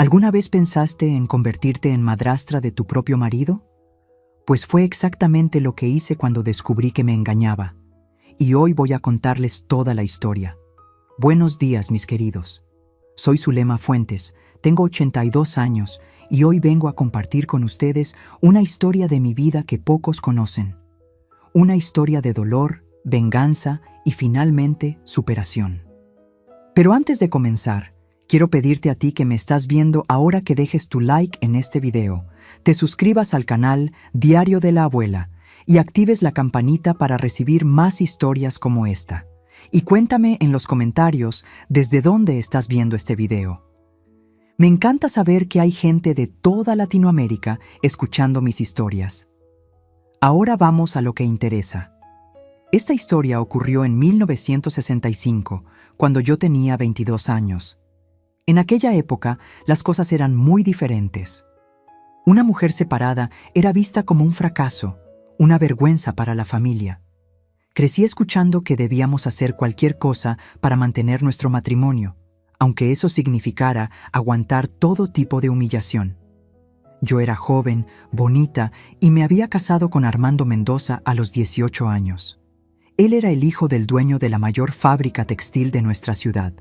¿Alguna vez pensaste en convertirte en madrastra de tu propio marido? Pues fue exactamente lo que hice cuando descubrí que me engañaba. Y hoy voy a contarles toda la historia. Buenos días, mis queridos. Soy Zulema Fuentes, tengo 82 años y hoy vengo a compartir con ustedes una historia de mi vida que pocos conocen. Una historia de dolor, venganza y finalmente superación. Pero antes de comenzar, quiero pedirte a ti que me estás viendo ahora que dejes tu like en este video, te suscribas al canal Diario de la Abuela y actives la campanita para recibir más historias como esta. Y cuéntame en los comentarios desde dónde estás viendo este video. Me encanta saber que hay gente de toda Latinoamérica escuchando mis historias. Ahora vamos a lo que interesa. Esta historia ocurrió en 1965, cuando yo tenía 22 años. En aquella época, las cosas eran muy diferentes. Una mujer separada era vista como un fracaso, una vergüenza para la familia. Crecí escuchando que debíamos hacer cualquier cosa para mantener nuestro matrimonio, aunque eso significara aguantar todo tipo de humillación. Yo era joven, bonita y me había casado con Armando Mendoza a los 18 años. Él era el hijo del dueño de la mayor fábrica textil de nuestra ciudad,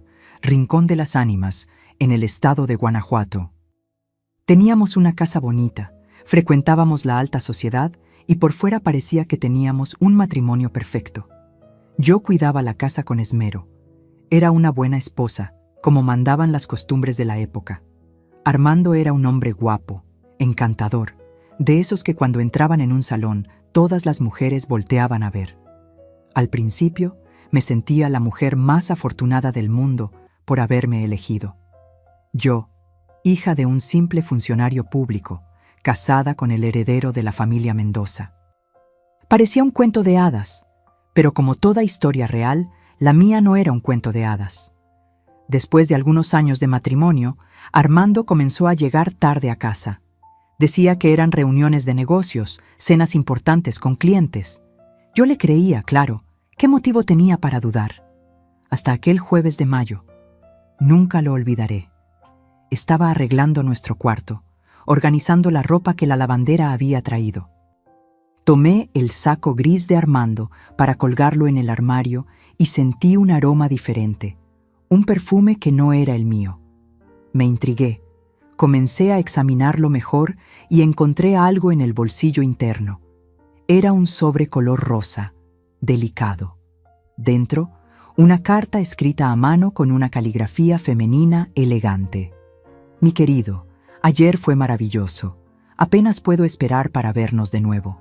Rincón de las Ánimas, en el estado de Guanajuato. Teníamos una casa bonita, frecuentábamos la alta sociedad y por fuera parecía que teníamos un matrimonio perfecto. Yo cuidaba la casa con esmero. Era una buena esposa, como mandaban las costumbres de la época. Armando era un hombre guapo, encantador, de esos que cuando entraban en un salón, todas las mujeres volteaban a ver. Al principio, me sentía la mujer más afortunada del mundo por haberme elegido. Yo, hija de un simple funcionario público, casada con el heredero de la familia Mendoza. Parecía un cuento de hadas, pero como toda historia real, la mía no era un cuento de hadas. Después de algunos años de matrimonio, Armando comenzó a llegar tarde a casa. Decía que eran reuniones de negocios, cenas importantes con clientes. Yo le creía, claro. ¿Qué motivo tenía para dudar? Hasta aquel jueves de mayo. Nunca lo olvidaré. Estaba arreglando nuestro cuarto, organizando la ropa que la lavandera había traído. Tomé el saco gris de Armando para colgarlo en el armario y sentí un aroma diferente, un perfume que no era el mío. Me intrigué, comencé a examinarlo mejor y encontré algo en el bolsillo interno. Era un sobre color rosa, delicado. Dentro, una carta escrita a mano con una caligrafía femenina elegante. Mi querido, ayer fue maravilloso. Apenas puedo esperar para vernos de nuevo.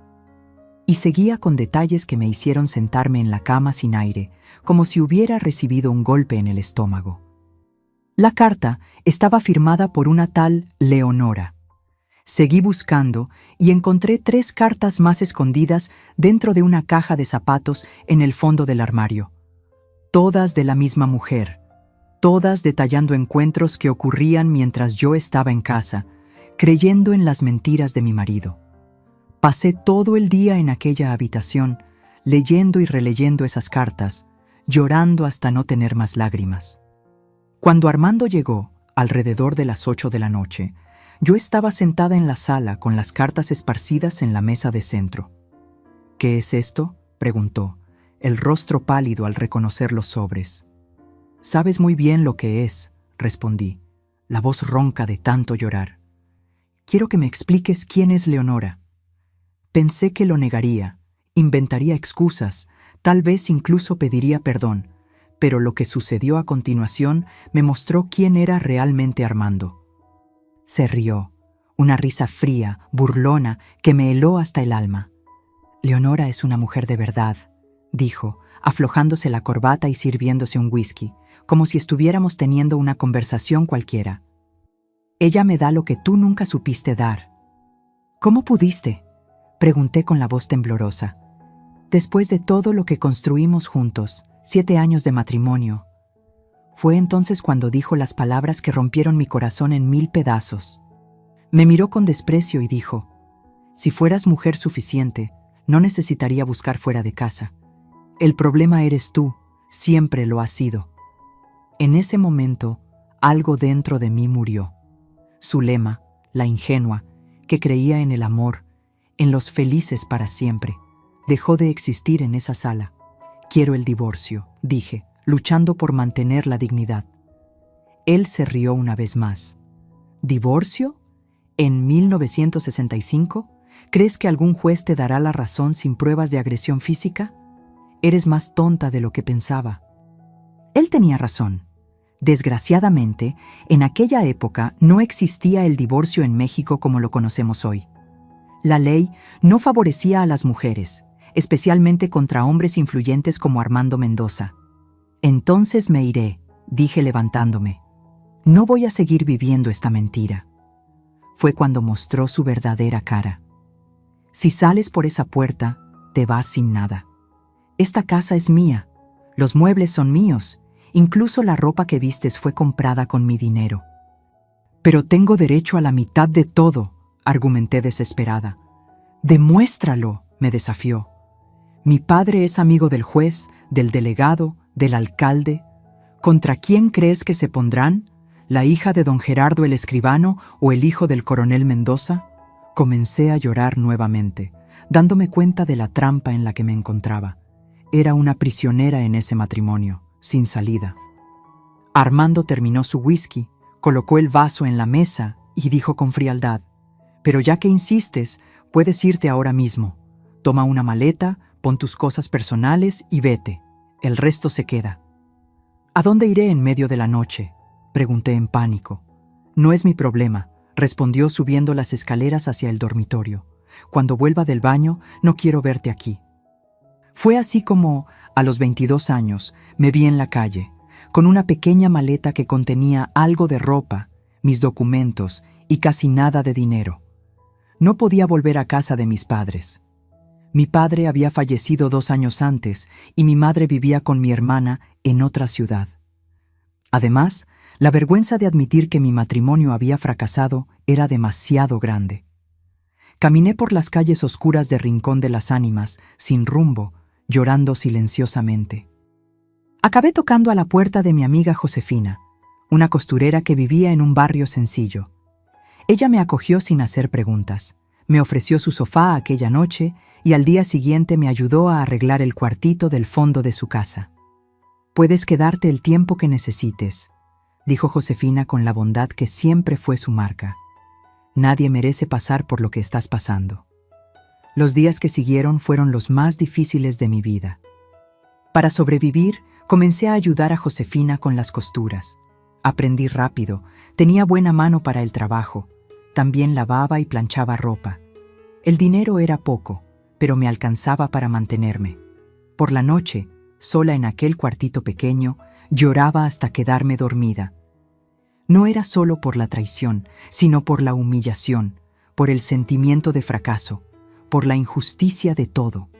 Y seguía con detalles que me hicieron sentarme en la cama sin aire, como si hubiera recibido un golpe en el estómago. La carta estaba firmada por una tal Leonora. Seguí buscando y encontré 3 cartas más escondidas dentro de una caja de zapatos en el fondo del armario. Todas de la misma mujer, todas detallando encuentros que ocurrían mientras yo estaba en casa, creyendo en las mentiras de mi marido. Pasé todo el día en aquella habitación, leyendo y releyendo esas cartas, llorando hasta no tener más lágrimas. Cuando Armando llegó, alrededor de las 8 de la noche, yo estaba sentada en la sala con las cartas esparcidas en la mesa de centro. ¿Qué es esto?, preguntó, el rostro pálido al reconocer los sobres. «Sabes muy bien lo que es», respondí, la voz ronca de tanto llorar. «Quiero que me expliques quién es Leonora». Pensé que lo negaría, inventaría excusas, tal vez incluso pediría perdón, pero lo que sucedió a continuación me mostró quién era realmente Armando. Se rió, una risa fría, burlona, que me heló hasta el alma. «Leonora es una mujer de verdad», dijo, aflojándose la corbata y sirviéndose un whisky, como si estuviéramos teniendo una conversación cualquiera. «Ella me da lo que tú nunca supiste dar». «¿Cómo pudiste?», pregunté con la voz temblorosa. «Después de todo lo que construimos juntos, 7 años de matrimonio». Fue entonces cuando dijo las palabras que rompieron mi corazón en 1000 pedazos. Me miró con desprecio y dijo: «Si fueras mujer suficiente, no necesitaría buscar fuera de casa. El problema eres tú, siempre lo has sido». En ese momento, algo dentro de mí murió. Zulema, la ingenua, que creía en el amor, en los felices para siempre, dejó de existir en esa sala. Quiero el divorcio, dije, luchando por mantener la dignidad. Él se rió una vez más. ¿Divorcio? ¿En 1965? ¿Crees que algún juez te dará la razón sin pruebas de agresión física? Eres más tonta de lo que pensaba. Él tenía razón. Desgraciadamente, en aquella época no existía el divorcio en México como lo conocemos hoy. La ley no favorecía a las mujeres, especialmente contra hombres influyentes como Armando Mendoza. Entonces me iré, dije levantándome. No voy a seguir viviendo esta mentira. Fue cuando mostró su verdadera cara. Si sales por esa puerta, te vas sin nada. Esta casa es mía, los muebles son míos, incluso la ropa que vistes fue comprada con mi dinero. Pero tengo derecho a la mitad de todo, argumenté desesperada. Demuéstralo, me desafió. Mi padre es amigo del juez, del delegado, del alcalde. ¿Contra quién crees que se pondrán? ¿La hija de don Gerardo el escribano o el hijo del coronel Mendoza? Comencé a llorar nuevamente, dándome cuenta de la trampa en la que me encontraba. Era una prisionera en ese matrimonio, sin salida. Armando terminó su whisky, colocó el vaso en la mesa y dijo con frialdad: «Pero ya que insistes, puedes irte ahora mismo. Toma una maleta, pon tus cosas personales y vete. El resto se queda». «¿A dónde iré en medio de la noche?», pregunté en pánico. «No es mi problema», respondió subiendo las escaleras hacia el dormitorio. «Cuando vuelva del baño, no quiero verte aquí». Fue así como, a los 22 años, me vi en la calle, con una pequeña maleta que contenía algo de ropa, mis documentos y casi nada de dinero. No podía volver a casa de mis padres. Mi padre había fallecido 2 años antes y mi madre vivía con mi hermana en otra ciudad. Además, la vergüenza de admitir que mi matrimonio había fracasado era demasiado grande. Caminé por las calles oscuras de Rincón de las Ánimas, sin rumbo, llorando silenciosamente. Acabé tocando a la puerta de mi amiga Josefina, una costurera que vivía en un barrio sencillo. Ella me acogió sin hacer preguntas, me ofreció su sofá aquella noche y al día siguiente me ayudó a arreglar el cuartito del fondo de su casa. «Puedes quedarte el tiempo que necesites», dijo Josefina con la bondad que siempre fue su marca. «Nadie merece pasar por lo que estás pasando». Los días que siguieron fueron los más difíciles de mi vida. Para sobrevivir, comencé a ayudar a Josefina con las costuras. Aprendí rápido, tenía buena mano para el trabajo. También lavaba y planchaba ropa. El dinero era poco, pero me alcanzaba para mantenerme. Por la noche, sola en aquel cuartito pequeño, lloraba hasta quedarme dormida. No era solo por la traición, sino por la humillación, por el sentimiento de fracaso, por la injusticia de todo.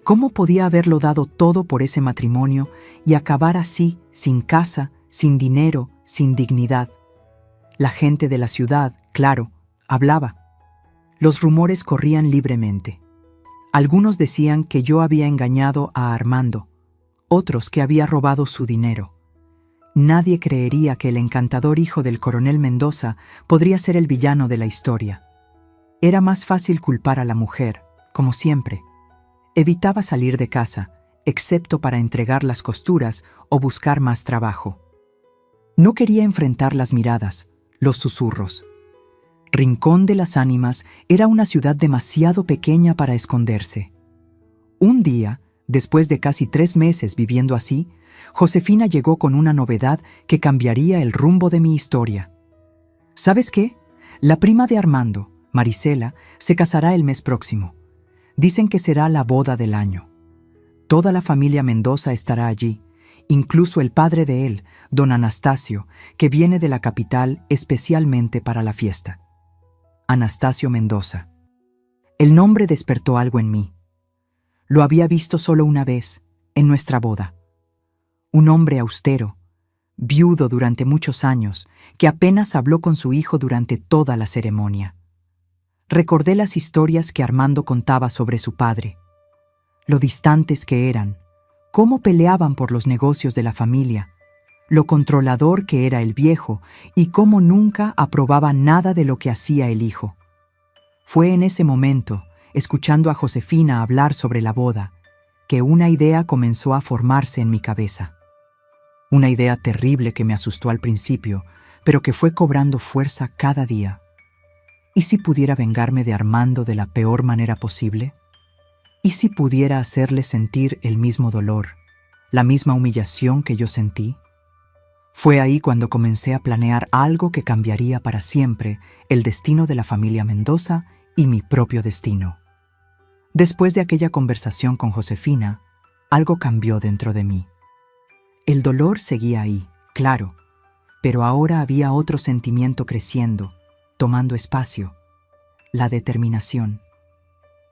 ¿Cómo podía haberlo dado todo por ese matrimonio y acabar así, sin casa, sin dinero, sin dignidad? La gente de la ciudad, claro, hablaba. Los rumores corrían libremente. Algunos decían que yo había engañado a Armando, otros que había robado su dinero. Nadie creería que el encantador hijo del coronel Mendoza podría ser el villano de la historia. Era más fácil culpar a la mujer, como siempre. Evitaba salir de casa, excepto para entregar las costuras o buscar más trabajo. No quería enfrentar las miradas, los susurros. Rincón de las Ánimas era una ciudad demasiado pequeña para esconderse. Un día, después de casi 3 meses viviendo así, Josefina llegó con una novedad que cambiaría el rumbo de mi historia. ¿Sabes qué? La prima de Armando, Marisela, se casará el mes próximo. Dicen que será la boda del año. Toda la familia Mendoza estará allí, incluso el padre de él, don Anastasio, que viene de la capital especialmente para la fiesta. Anastasio Mendoza. El nombre despertó algo en mí. Lo había visto solo una vez, en nuestra boda. Un hombre austero, viudo durante muchos años, que apenas habló con su hijo durante toda la ceremonia. Recordé las historias que Armando contaba sobre su padre, lo distantes que eran, cómo peleaban por los negocios de la familia, lo controlador que era el viejo y cómo nunca aprobaba nada de lo que hacía el hijo. Fue en ese momento, escuchando a Josefina hablar sobre la boda, que una idea comenzó a formarse en mi cabeza. Una idea terrible que me asustó al principio, pero que fue cobrando fuerza cada día. ¿Y si pudiera vengarme de Armando de la peor manera posible? ¿Y si pudiera hacerle sentir el mismo dolor, la misma humillación que yo sentí? Fue ahí cuando comencé a planear algo que cambiaría para siempre el destino de la familia Mendoza y mi propio destino. Después de aquella conversación con Josefina, algo cambió dentro de mí. El dolor seguía ahí, claro, pero ahora había otro sentimiento creciendo, tomando espacio: la determinación.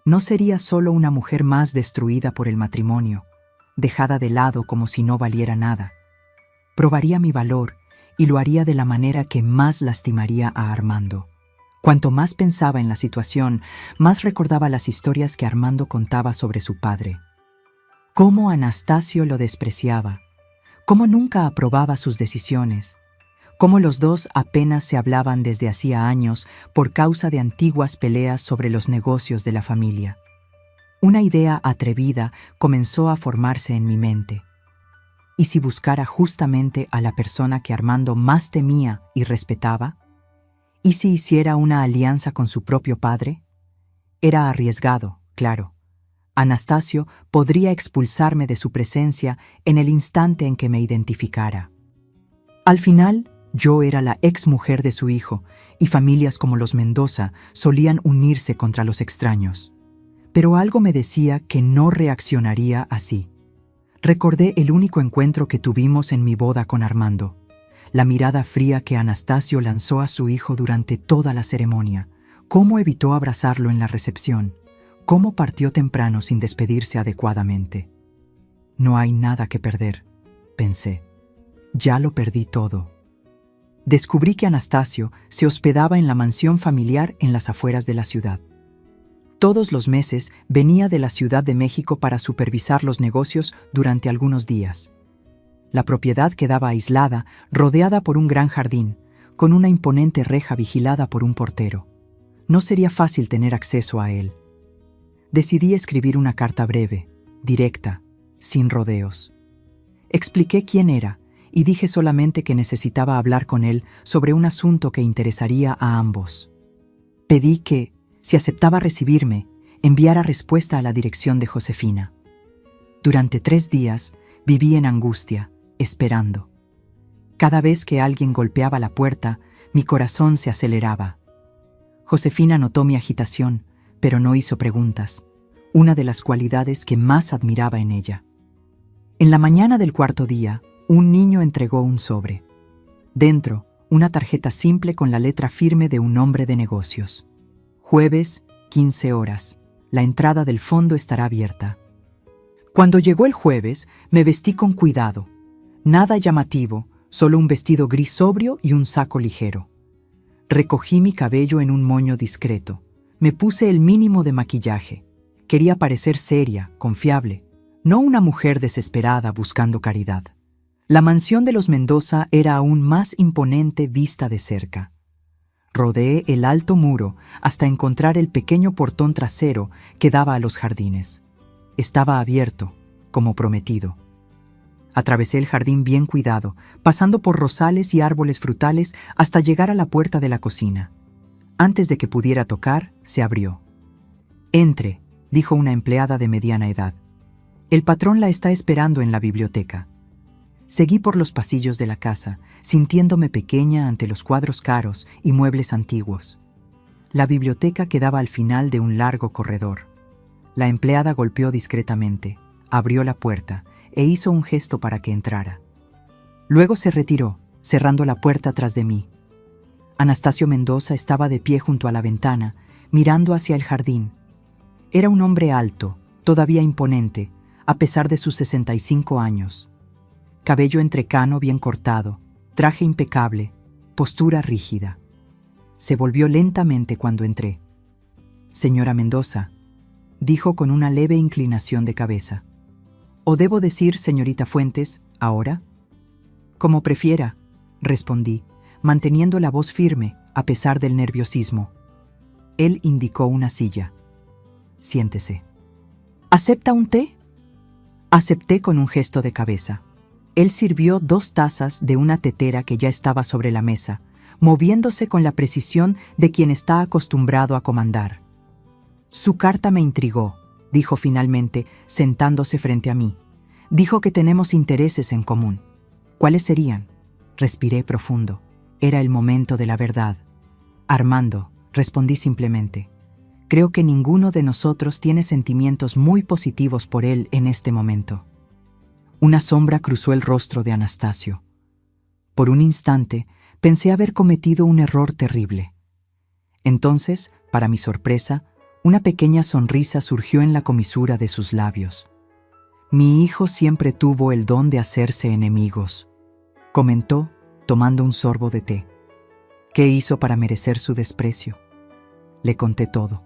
No sería solo una mujer más destruida por el matrimonio, dejada de lado como si no valiera nada. Probaría mi valor y lo haría de la manera que más lastimaría a Armando. Cuanto más pensaba en la situación, más recordaba las historias que Armando contaba sobre su padre. Cómo Anastasio lo despreciaba, cómo nunca aprobaba sus decisiones, cómo los dos apenas se hablaban desde hacía años por causa de antiguas peleas sobre los negocios de la familia. Una idea atrevida comenzó a formarse en mi mente. ¿Y si buscara justamente a la persona que Armando más temía y respetaba? ¿Y si hiciera una alianza con su propio padre? Era arriesgado, claro. Anastasio podría expulsarme de su presencia en el instante en que me identificara. Al final, yo era la exmujer de su hijo, y familias como los Mendoza solían unirse contra los extraños. Pero algo me decía que no reaccionaría así. Recordé el único encuentro que tuvimos en mi boda con Armando. La mirada fría que Anastasio lanzó a su hijo durante toda la ceremonia. Cómo evitó abrazarlo en la recepción. Cómo partió temprano sin despedirse adecuadamente. No hay nada que perder, pensé. Ya lo perdí todo. Descubrí que Anastasio se hospedaba en la mansión familiar en las afueras de la ciudad. Todos los meses venía de la Ciudad de México para supervisar los negocios durante algunos días. La propiedad quedaba aislada, rodeada por un gran jardín, con una imponente reja vigilada por un portero. No sería fácil tener acceso a él. Decidí escribir una carta breve, directa, sin rodeos. Expliqué quién era y dije solamente que necesitaba hablar con él sobre un asunto que interesaría a ambos. Pedí que, si aceptaba recibirme, enviara respuesta a la dirección de Josefina. Durante 3 días viví en angustia, esperando. Cada vez que alguien golpeaba la puerta, mi corazón se aceleraba. Josefina notó mi agitación, pero no hizo preguntas, una de las cualidades que más admiraba en ella. En la mañana del 4.º día, un niño entregó un sobre. Dentro, una tarjeta simple con la letra firme de un hombre de negocios. Jueves, 15 horas. La entrada del fondo estará abierta. Cuando llegó el jueves, me vestí con cuidado. Nada llamativo, solo un vestido gris sobrio y un saco ligero. Recogí mi cabello en un moño discreto. Me puse el mínimo de maquillaje. Quería parecer seria, confiable, no una mujer desesperada buscando caridad. La mansión de los Mendoza era aún más imponente vista de cerca. Rodeé el alto muro hasta encontrar el pequeño portón trasero que daba a los jardines. Estaba abierto, como prometido. Atravesé el jardín bien cuidado, pasando por rosales y árboles frutales hasta llegar a la puerta de la cocina. Antes de que pudiera tocar, se abrió. «Entre», dijo una empleada de mediana edad. «El patrón la está esperando en la biblioteca». Seguí por los pasillos de la casa, sintiéndome pequeña ante los cuadros caros y muebles antiguos. La biblioteca quedaba al final de un largo corredor. La empleada golpeó discretamente, abrió la puerta e hizo un gesto para que entrara. Luego se retiró, cerrando la puerta tras de mí. Anastasio Mendoza estaba de pie junto a la ventana, mirando hacia el jardín. Era un hombre alto, todavía imponente, a pesar de sus 65 años. Cabello entrecano bien cortado, traje impecable, postura rígida. Se volvió lentamente cuando entré. «Señora Mendoza», dijo con una leve inclinación de cabeza. «¿O debo decir, señorita Fuentes, ahora?» Como prefiera, respondí, manteniendo la voz firme a pesar del nerviosismo. Él indicó una silla. Siéntese. ¿Acepta un té? Acepté con un gesto de cabeza. Él sirvió 2 tazas de una tetera que ya estaba sobre la mesa, moviéndose con la precisión de quien está acostumbrado a comandar. Su carta me intrigó, dijo finalmente, sentándose frente a mí. Dijo que tenemos intereses en común. ¿Cuáles serían? Respiré profundo. Era el momento de la verdad. Armando, respondí simplemente. Creo que ninguno de nosotros tiene sentimientos muy positivos por él en este momento. Una sombra cruzó el rostro de Anastasio. Por un instante, pensé haber cometido un error terrible. Entonces, para mi sorpresa, una pequeña sonrisa surgió en la comisura de sus labios. Mi hijo siempre tuvo el don de hacerse enemigos, comentó, tomando un sorbo de té. ¿Qué hizo para merecer su desprecio? Le conté todo.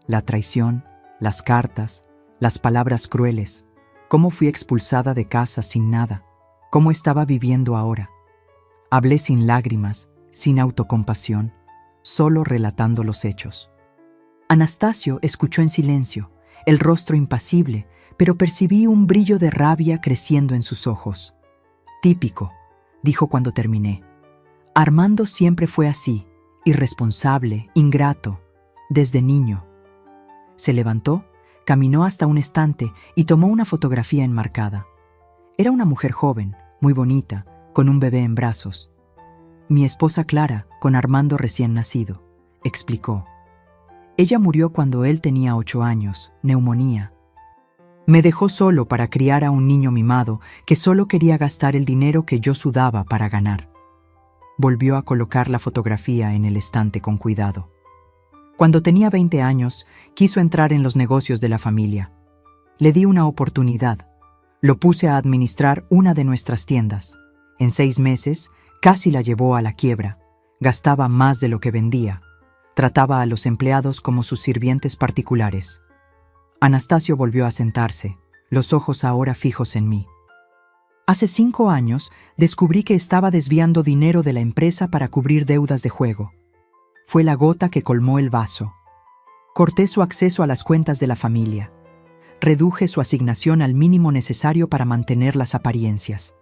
La traición, las cartas, las palabras crueles, cómo fui expulsada de casa sin nada, cómo estaba viviendo ahora. Hablé sin lágrimas, sin autocompasión, solo relatando los hechos. Anastasio escuchó en silencio, el rostro impasible, pero percibí un brillo de rabia creciendo en sus ojos. Típico, dijo cuando terminé. Armando siempre fue así, irresponsable, ingrato, desde niño. Se levantó, caminó hasta un estante y tomó una fotografía enmarcada. Era una mujer joven, muy bonita, con un bebé en brazos. Mi esposa Clara, con Armando recién nacido, explicó. Ella murió cuando él tenía 8 años, neumonía. Me dejó solo para criar a un niño mimado que solo quería gastar el dinero que yo sudaba para ganar. Volvió a colocar la fotografía en el estante con cuidado. Cuando tenía 20 años, quiso entrar en los negocios de la familia. Le di una oportunidad. Lo puse a administrar una de nuestras tiendas. En 6 meses, casi la llevó a la quiebra. Gastaba más de lo que vendía. Trataba a los empleados como sus sirvientes particulares. Anastasio volvió a sentarse, los ojos ahora fijos en mí. Hace 5 años, descubrí que estaba desviando dinero de la empresa para cubrir deudas de juego. Fue la gota que colmó el vaso. Corté su acceso a las cuentas de la familia. Reduje su asignación al mínimo necesario para mantener las apariencias.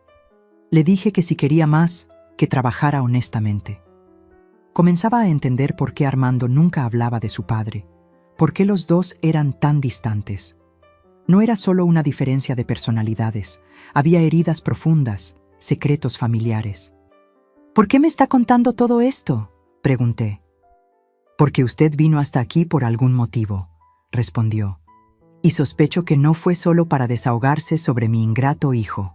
Le dije que si quería más, que trabajara honestamente. Comenzaba a entender por qué Armando nunca hablaba de su padre, por qué los dos eran tan distantes. No era solo una diferencia de personalidades, había heridas profundas, secretos familiares. ¿Por qué me está contando todo esto?, pregunté. Porque usted vino hasta aquí por algún motivo, respondió. Y sospecho que no fue solo para desahogarse sobre mi ingrato hijo.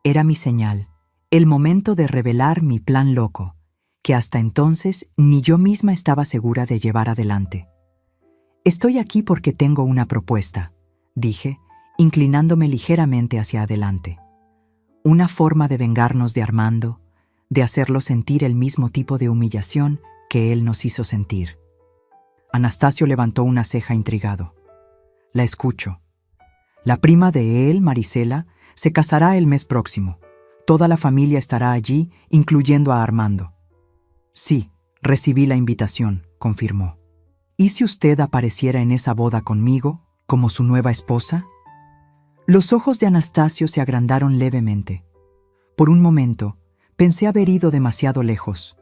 Era mi señal, el momento de revelar mi plan loco, que hasta entonces ni yo misma estaba segura de llevar adelante. Estoy aquí porque tengo una propuesta, dije, inclinándome ligeramente hacia adelante. Una forma de vengarnos de Armando, de hacerlo sentir el mismo tipo de humillación que él nos hizo sentir. Anastasio levantó una ceja intrigado. La escucho. La prima de él, Marisela, se casará el mes próximo. Toda la familia estará allí, incluyendo a Armando. Sí, recibí la invitación, confirmó. ¿Y si usted apareciera en esa boda conmigo, como su nueva esposa? Los ojos de Anastasio se agrandaron levemente. Por un momento, pensé haber ido demasiado lejos.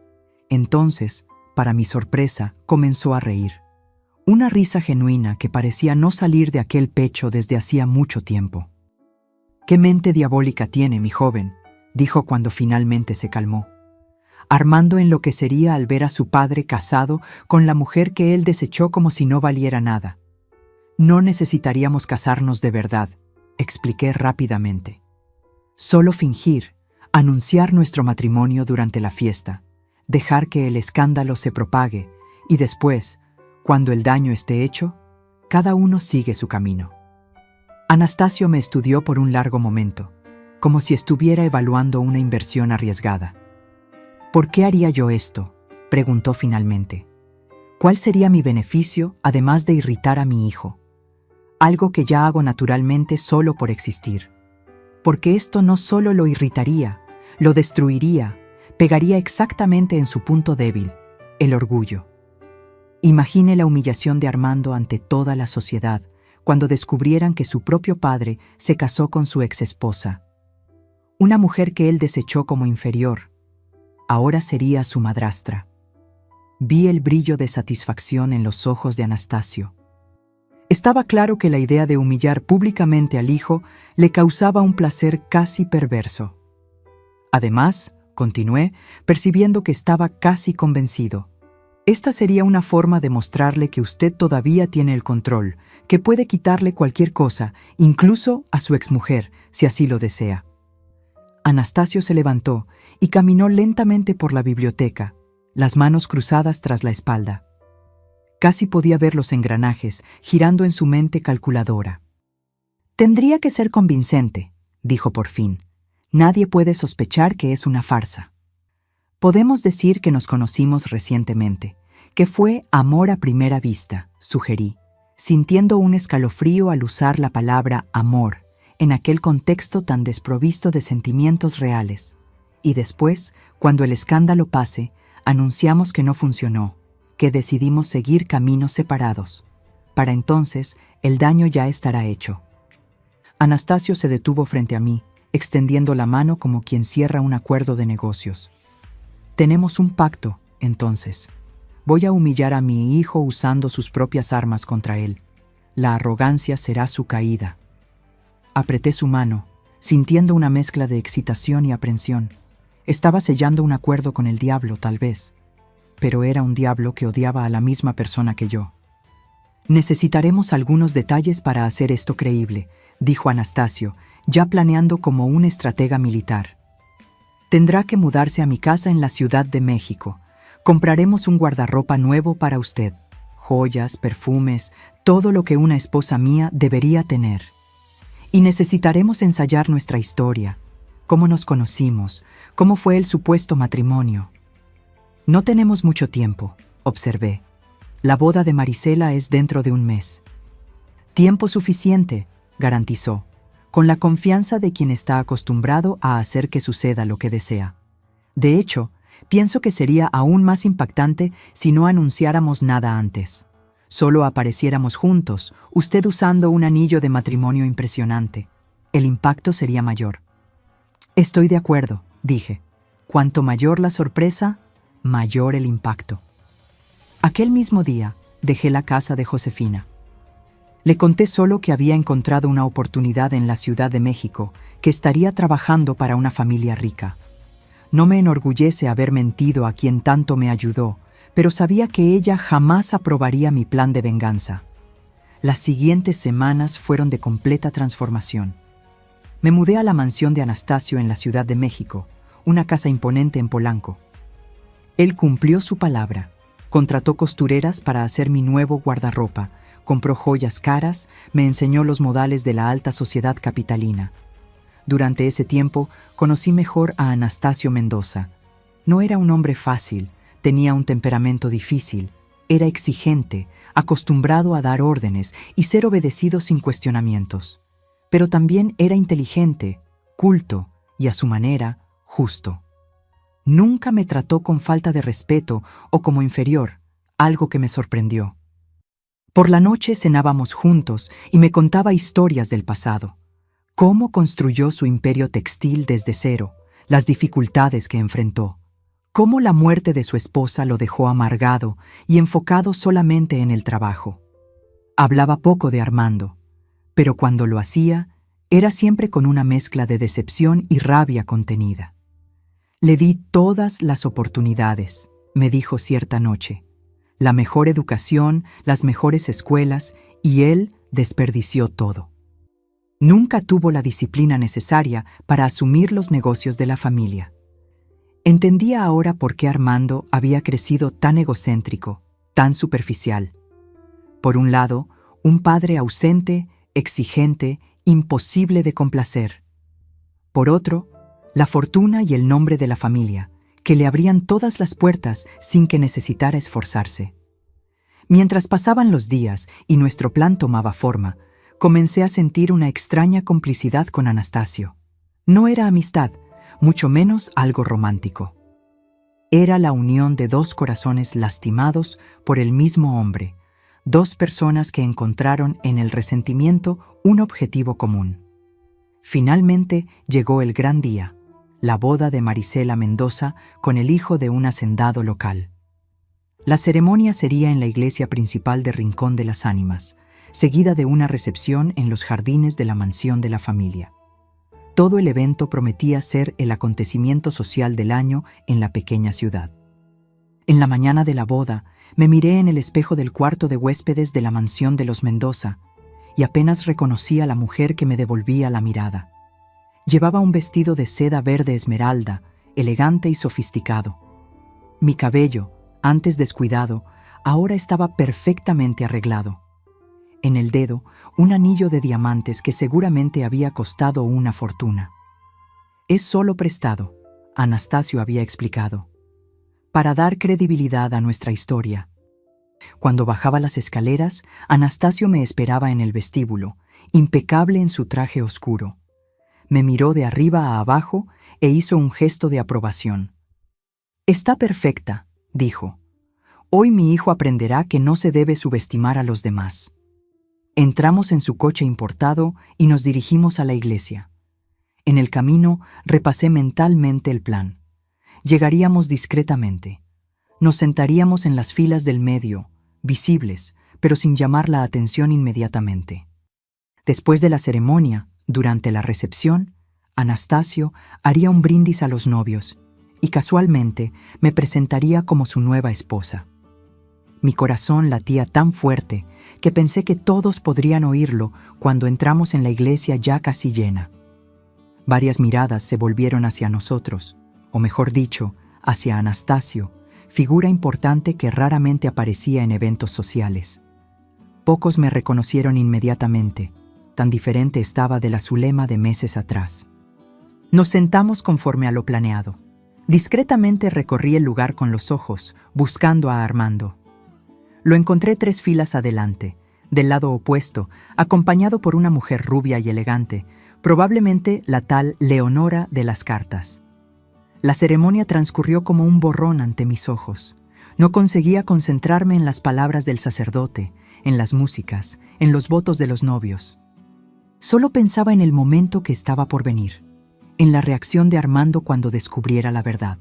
Entonces, para mi sorpresa, comenzó a reír. Una risa genuina que parecía no salir de aquel pecho desde hacía mucho tiempo. «¿Qué mente diabólica tiene, mi joven?», dijo cuando finalmente se calmó. Armando enloquecería al ver a su padre casado con la mujer que él desechó como si no valiera nada. No necesitaríamos casarnos de verdad, expliqué rápidamente. Solo fingir, anunciar nuestro matrimonio durante la fiesta, dejar que el escándalo se propague y después, cuando el daño esté hecho, cada uno sigue su camino. Anastasio me estudió por un largo momento, como si estuviera evaluando una inversión arriesgada. ¿Por qué haría yo esto?, preguntó finalmente. ¿Cuál sería mi beneficio, además de irritar a mi hijo? Algo que ya hago naturalmente solo por existir. Porque esto no solo lo irritaría, Lo destruiría, pegaría exactamente en su punto débil, el orgullo. Imagine la humillación de Armando ante toda la sociedad cuando descubrieran que su propio padre se casó con su exesposa. Una mujer que él desechó como inferior, ahora sería su madrastra. Vi el brillo de satisfacción en los ojos de Anastasio. Estaba claro que la idea de humillar públicamente al hijo le causaba un placer casi perverso. Además, continué, percibiendo que estaba casi convencido. Esta sería una forma de mostrarle que usted todavía tiene el control, que puede quitarle cualquier cosa, incluso a su exmujer, si así lo desea. Anastasio se levantó y caminó lentamente por la biblioteca, las manos cruzadas tras la espalda. Casi podía ver los engranajes girando en su mente calculadora. «Tendría que ser convincente», dijo por fin. «Nadie puede sospechar que es una farsa. Podemos decir que nos conocimos recientemente, que fue amor a primera vista», sugerí, sintiendo un escalofrío al usar la palabra amor en aquel contexto tan desprovisto de sentimientos reales. Y después, cuando el escándalo pase, anunciamos que no funcionó, que decidimos seguir caminos separados. Para entonces, el daño ya estará hecho. Anastasio se detuvo frente a mí, extendiendo la mano como quien cierra un acuerdo de negocios. «Tenemos un pacto, entonces. Voy a humillar a mi hijo usando sus propias armas contra él. La arrogancia será su caída». Apreté su mano, sintiendo una mezcla de excitación y aprensión. Estaba sellando un acuerdo con el diablo, tal vez, pero era un diablo que odiaba a la misma persona que yo. «Necesitaremos algunos detalles para hacer esto creíble», dijo Anastasio, ya planeando como un estratega militar. «Tendrá que mudarse a mi casa en la Ciudad de México. Compraremos un guardarropa nuevo para usted. Joyas, perfumes, todo lo que una esposa mía debería tener. Y necesitaremos ensayar nuestra historia, cómo nos conocimos, cómo fue el supuesto matrimonio». «No tenemos mucho tiempo», observé. «La boda de Marisela es dentro de un mes». «Tiempo suficiente», garantizó, con la confianza de quien está acostumbrado a hacer que suceda lo que desea. «De hecho, pienso que sería aún más impactante si no anunciáramos nada antes. Solo apareciéramos juntos, usted usando un anillo de matrimonio impresionante. El impacto sería mayor». «Estoy de acuerdo», dije. «Cuanto mayor la sorpresa, mayor el impacto». Aquel mismo día, dejé la casa de Josefina. Le conté solo que había encontrado una oportunidad en la Ciudad de México, que estaría trabajando para una familia rica. No me enorgullece haber mentido a quien tanto me ayudó, pero sabía que ella jamás aprobaría mi plan de venganza. Las siguientes semanas fueron de completa transformación. Me mudé a la mansión de Anastasio en la Ciudad de México, una casa imponente en Polanco. Él cumplió su palabra, contrató costureras para hacer mi nuevo guardarropa, compró joyas caras, me enseñó los modales de la alta sociedad capitalina. Durante ese tiempo conocí mejor a Anastasio Mendoza. No era un hombre fácil, tenía un temperamento difícil, era exigente, acostumbrado a dar órdenes y ser obedecido sin cuestionamientos. Pero también era inteligente, culto y, a su manera, justo. Nunca me trató con falta de respeto o como inferior, algo que me sorprendió. Por la noche cenábamos juntos y me contaba historias del pasado. Cómo construyó su imperio textil desde cero, las dificultades que enfrentó. Cómo la muerte de su esposa lo dejó amargado y enfocado solamente en el trabajo. Hablaba poco de Armando, pero cuando lo hacía, era siempre con una mezcla de decepción y rabia contenida. «Le di todas las oportunidades», me dijo cierta noche. «La mejor educación, las mejores escuelas, y él desperdició todo. Nunca tuvo la disciplina necesaria para asumir los negocios de la familia». Entendía ahora por qué Armando había crecido tan egocéntrico, tan superficial. Por un lado, un padre ausente, exigente, imposible de complacer. Por otro, la fortuna y el nombre de la familia, que le abrían todas las puertas sin que necesitara esforzarse. Mientras pasaban los días y nuestro plan tomaba forma, comencé a sentir una extraña complicidad con Anastasio. No era amistad, mucho menos algo romántico. Era la unión de dos corazones lastimados por el mismo hombre, dos personas que encontraron en el resentimiento un objetivo común. Finalmente llegó el gran día, la boda de Marisela Mendoza con el hijo de un hacendado local. La ceremonia sería en la iglesia principal de Rincón de las Ánimas, seguida de una recepción en los jardines de la mansión de la familia. Todo el evento prometía ser el acontecimiento social del año en la pequeña ciudad. En la mañana de la boda, me miré en el espejo del cuarto de huéspedes de la mansión de los Mendoza y apenas reconocí a la mujer que me devolvía la mirada. Llevaba un vestido de seda verde esmeralda, elegante y sofisticado. Mi cabello, antes descuidado, ahora estaba perfectamente arreglado. En el dedo, un anillo de diamantes que seguramente había costado una fortuna. Es solo prestado, Anastasio había explicado, para dar credibilidad a nuestra historia. Cuando bajaba las escaleras, Anastasio me esperaba en el vestíbulo, impecable en su traje oscuro. Me miró de arriba a abajo e hizo un gesto de aprobación. «Está perfecta», dijo. «Hoy mi hijo aprenderá que no se debe subestimar a los demás». Entramos en su coche importado y nos dirigimos a la iglesia. En el camino repasé mentalmente el plan. Llegaríamos discretamente. Nos sentaríamos en las filas del medio, visibles, pero sin llamar la atención inmediatamente. Después de la ceremonia, durante la recepción, Anastasio haría un brindis a los novios y casualmente me presentaría como su nueva esposa. Mi corazón latía tan fuerte que pensé que todos podrían oírlo cuando entramos en la iglesia ya casi llena. Varias miradas se volvieron hacia nosotros, o mejor dicho, hacia Anastasio, figura importante que raramente aparecía en eventos sociales. Pocos me reconocieron inmediatamente, tan diferente estaba de la Zulema de meses atrás. Nos sentamos conforme a lo planeado. Discretamente recorrí el lugar con los ojos, buscando a Armando. Lo encontré 3 filas adelante, del lado opuesto, acompañado por una mujer rubia y elegante, probablemente la tal Leonora de las cartas. La ceremonia transcurrió como un borrón ante mis ojos. No conseguía concentrarme en las palabras del sacerdote, en las músicas, en los votos de los novios. Solo pensaba en el momento que estaba por venir, en la reacción de Armando cuando descubriera la verdad.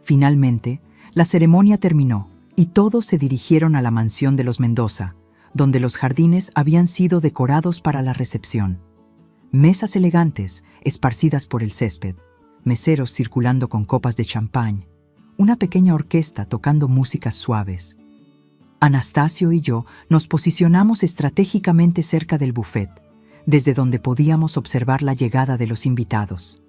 Finalmente, la ceremonia terminó y todos se dirigieron a la mansión de los Mendoza, donde los jardines habían sido decorados para la recepción. Mesas elegantes, esparcidas por el césped, meseros circulando con copas de champán, una pequeña orquesta tocando músicas suaves. Anastasio y yo nos posicionamos estratégicamente cerca del buffet, desde donde podíamos observar la llegada de los invitados.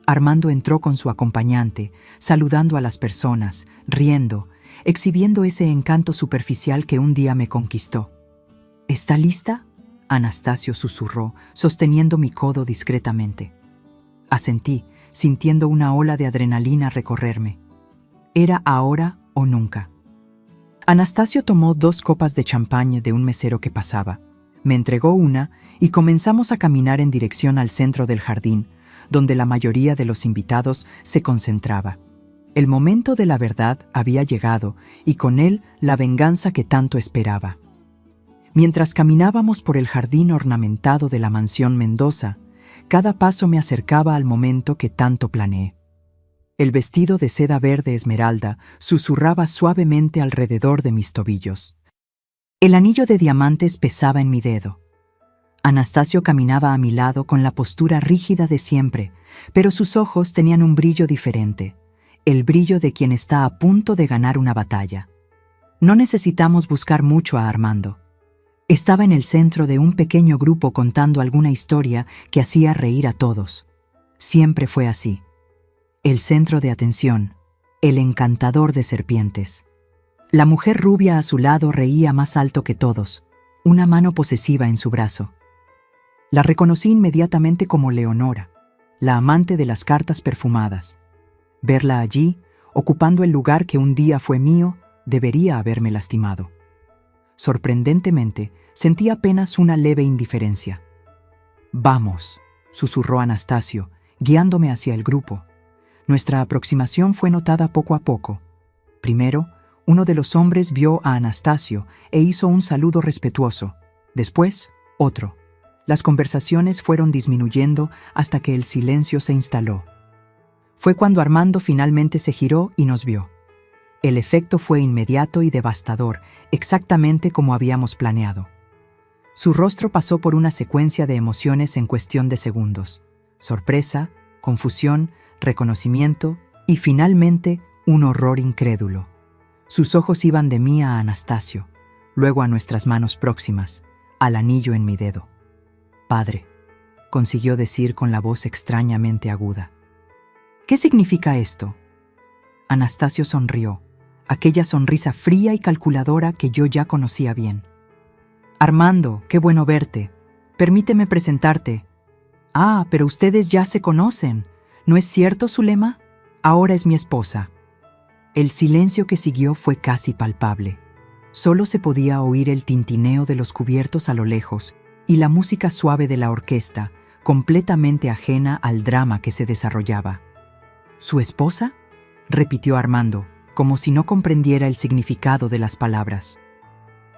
Armando entró con su acompañante, saludando a las personas, riendo, exhibiendo ese encanto superficial que un día me conquistó. ¿Está lista?, Anastasio susurró, sosteniendo mi codo discretamente. Asentí, sintiendo una ola de adrenalina recorrerme. Era ahora o nunca. Anastasio tomó 2 copas de champán de un mesero que pasaba. Me entregó una y comenzamos a caminar en dirección al centro del jardín, donde la mayoría de los invitados se concentraba. El momento de la verdad había llegado y con él la venganza que tanto esperaba. Mientras caminábamos por el jardín ornamentado de la mansión Mendoza, cada paso me acercaba al momento que tanto planeé. El vestido de seda verde esmeralda susurraba suavemente alrededor de mis tobillos. El anillo de diamantes pesaba en mi dedo. Anastasio caminaba a mi lado con la postura rígida de siempre, pero sus ojos tenían un brillo diferente, el brillo de quien está a punto de ganar una batalla. No necesitamos buscar mucho a Armando. Estaba en el centro de un pequeño grupo contando alguna historia que hacía reír a todos. Siempre fue así. El centro de atención, el encantador de serpientes. La mujer rubia a su lado reía más alto que todos, una mano posesiva en su brazo. La reconocí inmediatamente como Leonora, la amante de las cartas perfumadas. Verla allí, ocupando el lugar que un día fue mío, debería haberme lastimado. Sorprendentemente, sentí apenas una leve indiferencia. «Vamos», susurró Anastasio, guiándome hacia el grupo. Nuestra aproximación fue notada poco a poco. Primero, uno de los hombres vio a Anastasio e hizo un saludo respetuoso. Después, otro. Las conversaciones fueron disminuyendo hasta que el silencio se instaló. Fue cuando Armando finalmente se giró y nos vio. El efecto fue inmediato y devastador, exactamente como habíamos planeado. Su rostro pasó por una secuencia de emociones en cuestión de segundos. Sorpresa, confusión, reconocimiento y finalmente un horror incrédulo. Sus ojos iban de mí a Anastasio, luego a nuestras manos próximas, al anillo en mi dedo. «Padre», consiguió decir con la voz extrañamente aguda. «¿Qué significa esto?» Anastasio sonrió, aquella sonrisa fría y calculadora que yo ya conocía bien. «Armando, qué bueno verte. Permíteme presentarte». «Ah, pero ustedes ya se conocen. ¿No es cierto, Zulema? Ahora es mi esposa». El silencio que siguió fue casi palpable. Solo se podía oír el tintineo de los cubiertos a lo lejos y la música suave de la orquesta, completamente ajena al drama que se desarrollaba. «¿Su esposa?», repitió Armando, como si no comprendiera el significado de las palabras.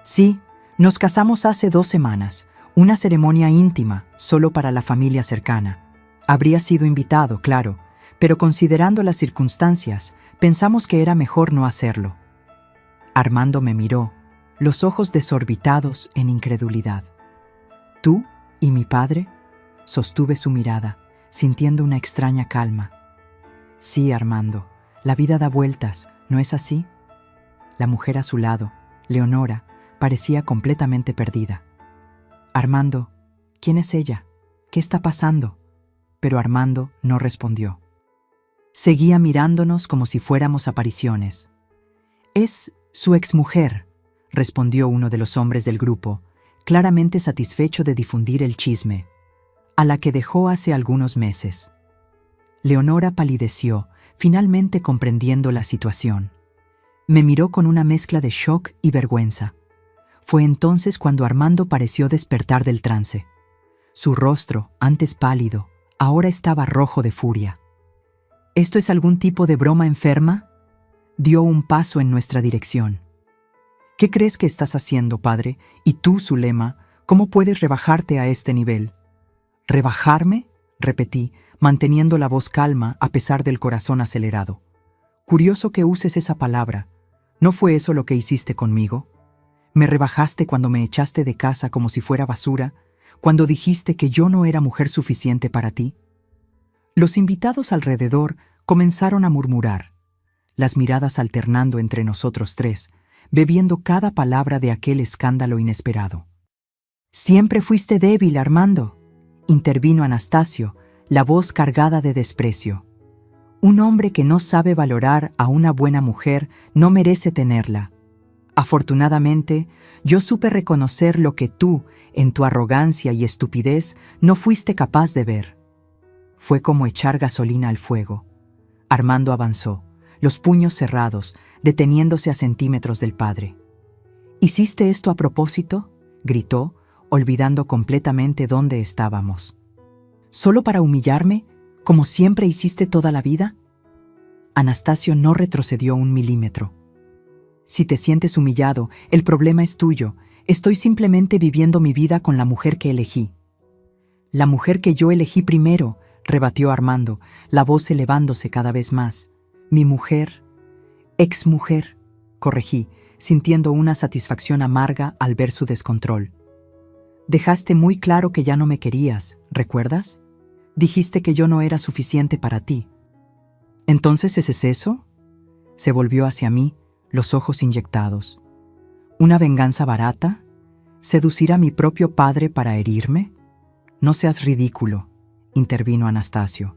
«Sí, nos casamos hace 2 semanas, una ceremonia íntima, solo para la familia cercana. Habría sido invitado, claro, pero considerando las circunstancias, pensamos que era mejor no hacerlo». Armando me miró, los ojos desorbitados en incredulidad. «¿Tú y mi padre?», sostuve su mirada, sintiendo una extraña calma. «Sí, Armando, la vida da vueltas, ¿no es así?». La mujer a su lado, Leonora, parecía completamente perdida. «Armando, ¿quién es ella? ¿Qué está pasando?». Pero Armando no respondió. Seguía mirándonos como si fuéramos apariciones. «Es su exmujer», respondió uno de los hombres del grupo, claramente satisfecho de difundir el chisme, «a la que dejó hace algunos meses». Leonora palideció, finalmente comprendiendo la situación. Me miró con una mezcla de shock y vergüenza. Fue entonces cuando Armando pareció despertar del trance. Su rostro, antes pálido, ahora estaba rojo de furia. «¿Esto es algún tipo de broma enferma?». Dio un paso en nuestra dirección. «¿Qué crees que estás haciendo, padre? Y tú, Zulema, ¿cómo puedes rebajarte a este nivel?». «¿Rebajarme?», repetí, manteniendo la voz calma a pesar del corazón acelerado. «Curioso que uses esa palabra. ¿No fue eso lo que hiciste conmigo? Me rebajaste cuando me echaste de casa como si fuera basura, cuando dijiste que yo no era mujer suficiente para ti». Los invitados alrededor comenzaron a murmurar, las miradas alternando entre nosotros tres, bebiendo cada palabra de aquel escándalo inesperado. «Siempre fuiste débil, Armando», intervino Anastasio, la voz cargada de desprecio. «Un hombre que no sabe valorar a una buena mujer no merece tenerla. Afortunadamente, yo supe reconocer lo que tú, en tu arrogancia y estupidez, no fuiste capaz de ver». Fue como echar gasolina al fuego. Armando avanzó, los puños cerrados, deteniéndose a centímetros del padre. «¿Hiciste esto a propósito?», gritó, olvidando completamente dónde estábamos. «¿Solo para humillarme, como siempre hiciste toda la vida?». Anastasio no retrocedió 1 milímetro. «Si te sientes humillado, el problema es tuyo. Estoy simplemente viviendo mi vida con la mujer que elegí». «La mujer que yo elegí primero», rebatió Armando, la voz elevándose cada vez más. «Mi mujer, exmujer», corregí, sintiendo una satisfacción amarga al ver su descontrol. «Dejaste muy claro que ya no me querías, ¿recuerdas? Dijiste que yo no era suficiente para ti». «¿Entonces ese es eso?». Se volvió hacia mí, los ojos inyectados. «¿Una venganza barata? ¿Seducir a mi propio padre para herirme?». «No seas ridículo», intervino Anastasio.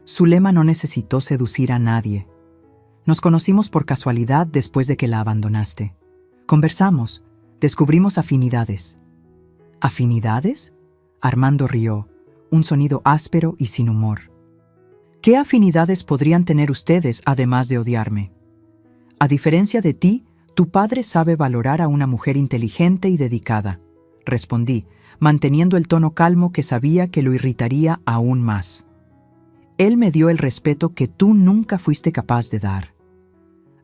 «Zulema no necesitó seducir a nadie. Nos conocimos por casualidad después de que la abandonaste. Conversamos, descubrimos afinidades». «¿Afinidades?». Armando rió, un sonido áspero y sin humor. «¿Qué afinidades podrían tener ustedes además de odiarme? A diferencia de ti, tu padre sabe valorar a una mujer inteligente y dedicada», respondí, manteniendo el tono calmo que sabía que lo irritaría aún más. Él me dio el respeto que tú nunca fuiste capaz de dar.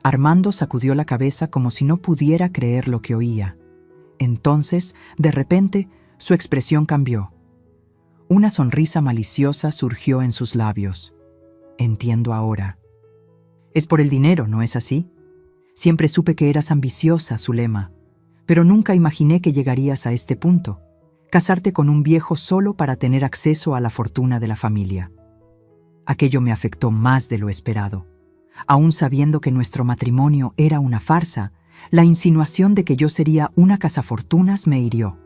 Armando sacudió la cabeza como si no pudiera creer lo que oía. Entonces, de repente, su expresión cambió. Una sonrisa maliciosa surgió en sus labios. Entiendo ahora. Es por el dinero, ¿no es así? Siempre supe que eras ambiciosa, Zulema, pero nunca imaginé que llegarías a este punto, casarte con un viejo solo para tener acceso a la fortuna de la familia. Aquello me afectó más de lo esperado. Aún sabiendo que nuestro matrimonio era una farsa, la insinuación de que yo sería una cazafortunas me hirió.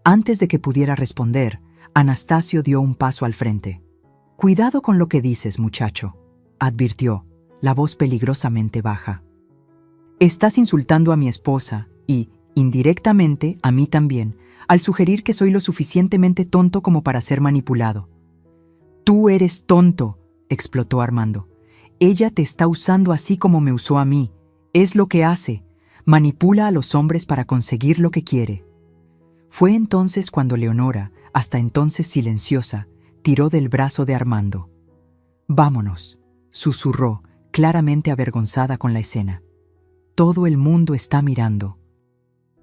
Antes de que pudiera responder, Anastasio dio un paso al frente. «Cuidado con lo que dices, muchacho», advirtió, la voz peligrosamente baja. «Estás insultando a mi esposa y, indirectamente, a mí también, al sugerir que soy lo suficientemente tonto como para ser manipulado». «Tú eres tonto», explotó Armando. «Ella te está usando así como me usó a mí. Es lo que hace. Manipula a los hombres para conseguir lo que quiere». Fue entonces cuando Leonora, hasta entonces silenciosa, tiró del brazo de Armando. «Vámonos», susurró, claramente avergonzada con la escena. «Todo el mundo está mirando».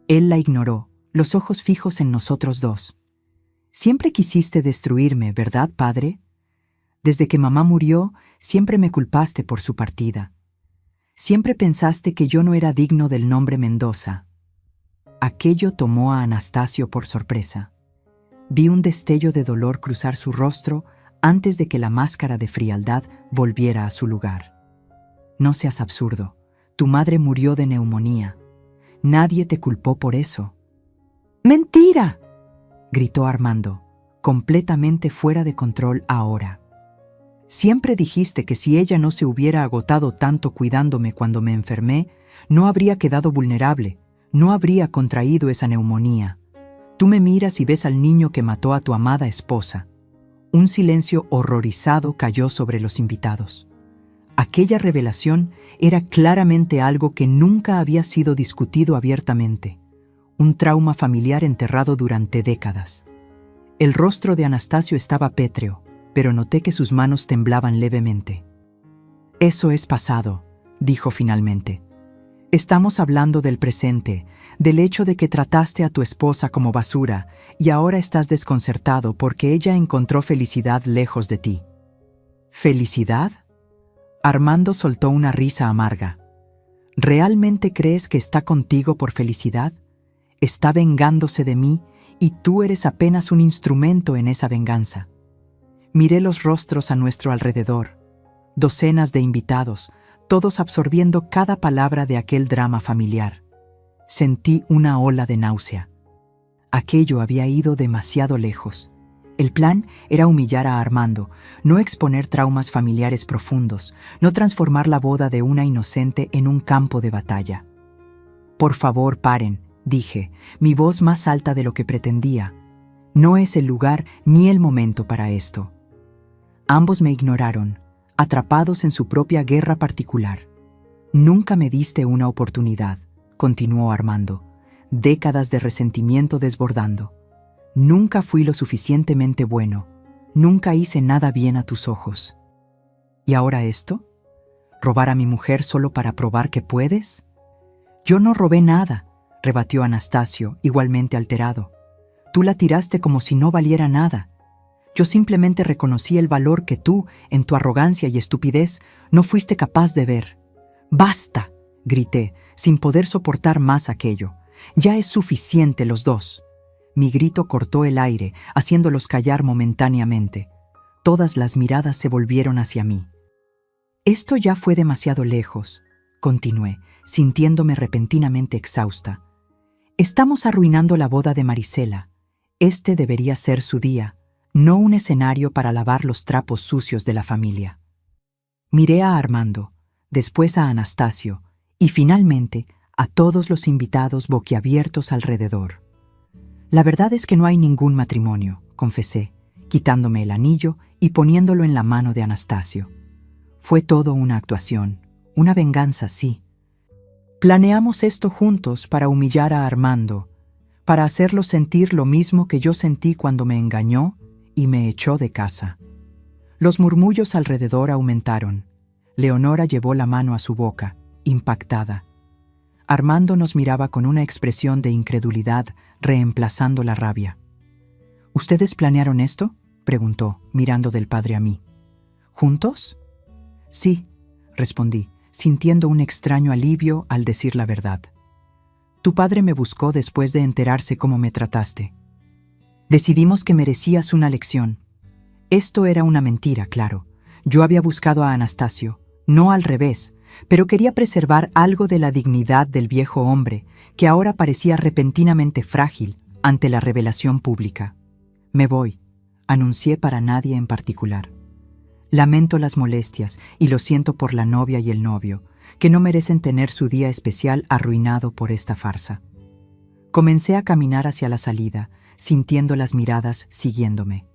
Él la ignoró, los ojos fijos en nosotros dos. «Siempre quisiste destruirme, ¿verdad, padre? Desde que mamá murió, siempre me culpaste por su partida. Siempre pensaste que yo no era digno del nombre Mendoza». Aquello tomó a Anastasio por sorpresa. Vi un destello de dolor cruzar su rostro antes de que la máscara de frialdad volviera a su lugar. «No seas absurdo. Tu madre murió de neumonía. Nadie te culpó por eso». «¡Mentira!», gritó Armando, completamente fuera de control ahora. «Siempre dijiste que si ella no se hubiera agotado tanto cuidándome cuando me enfermé, no habría quedado vulnerable, no habría contraído esa neumonía. Tú me miras y ves al niño que mató a tu amada esposa». Un silencio horrorizado cayó sobre los invitados. Aquella revelación era claramente algo que nunca había sido discutido abiertamente, un trauma familiar enterrado durante décadas. El rostro de Anastasio estaba pétreo, pero noté que sus manos temblaban levemente. «Eso es pasado», dijo finalmente. «Estamos hablando del presente, del hecho de que trataste a tu esposa como basura y ahora estás desconcertado porque ella encontró felicidad lejos de ti». «¿Felicidad?». Armando soltó una risa amarga. «¿Realmente crees que está contigo por felicidad? Está vengándose de mí y tú eres apenas un instrumento en esa venganza». Miré los rostros a nuestro alrededor, docenas de invitados, todos absorbiendo cada palabra de aquel drama familiar. Sentí una ola de náusea. Aquello había ido demasiado lejos. El plan era humillar a Armando, no exponer traumas familiares profundos, no transformar la boda de una inocente en un campo de batalla. «Por favor, paren», dije, mi voz más alta de lo que pretendía. «No es el lugar ni el momento para esto». Ambos me ignoraron, atrapados en su propia guerra particular. «Nunca me diste una oportunidad», continuó Armando, décadas de resentimiento desbordando. «Nunca fui lo suficientemente bueno, nunca hice nada bien a tus ojos. ¿Y ahora esto? ¿Robar a mi mujer solo para probar que puedes?». «Yo no robé nada», rebatió Anastasio, igualmente alterado. «Tú la tiraste como si no valiera nada. Yo simplemente reconocí el valor que tú, en tu arrogancia y estupidez, no fuiste capaz de ver». «¡Basta!», grité, sin poder soportar más aquello. «Ya es suficiente los dos». Mi grito cortó el aire, haciéndolos callar momentáneamente. Todas las miradas se volvieron hacia mí. «Esto ya fue demasiado lejos», continué, sintiéndome repentinamente exhausta. «Estamos arruinando la boda de Marisela. Este debería ser su día, no un escenario para lavar los trapos sucios de la familia». Miré a Armando, después a Anastasio y finalmente a todos los invitados boquiabiertos alrededor. «La verdad es que no hay ningún matrimonio», confesé, quitándome el anillo y poniéndolo en la mano de Anastasio. «Fue todo una actuación, una venganza, sí. Planeamos esto juntos para humillar a Armando, para hacerlo sentir lo mismo que yo sentí cuando me engañó y me echó de casa. Los murmullos alrededor aumentaron. Leonora llevó la mano a su boca, impactada. Armando nos miraba con una expresión de incredulidad, reemplazando la rabia. ¿Ustedes planearon esto?, preguntó, mirando del padre a mí. ¿Juntos? Sí, respondí, sintiendo un extraño alivio al decir la verdad. Tu padre me buscó después de enterarse cómo me trataste. Decidimos que merecías una lección. Esto era una mentira, claro. Yo había buscado a Anastasio, no al revés, pero quería preservar algo de la dignidad del viejo hombre, que ahora parecía repentinamente frágil ante la revelación pública. Me voy, anuncié para nadie en particular. Lamento las molestias y lo siento por la novia y el novio, que no merecen tener su día especial arruinado por esta farsa. Comencé a caminar hacia la salida, sintiendo las miradas siguiéndome.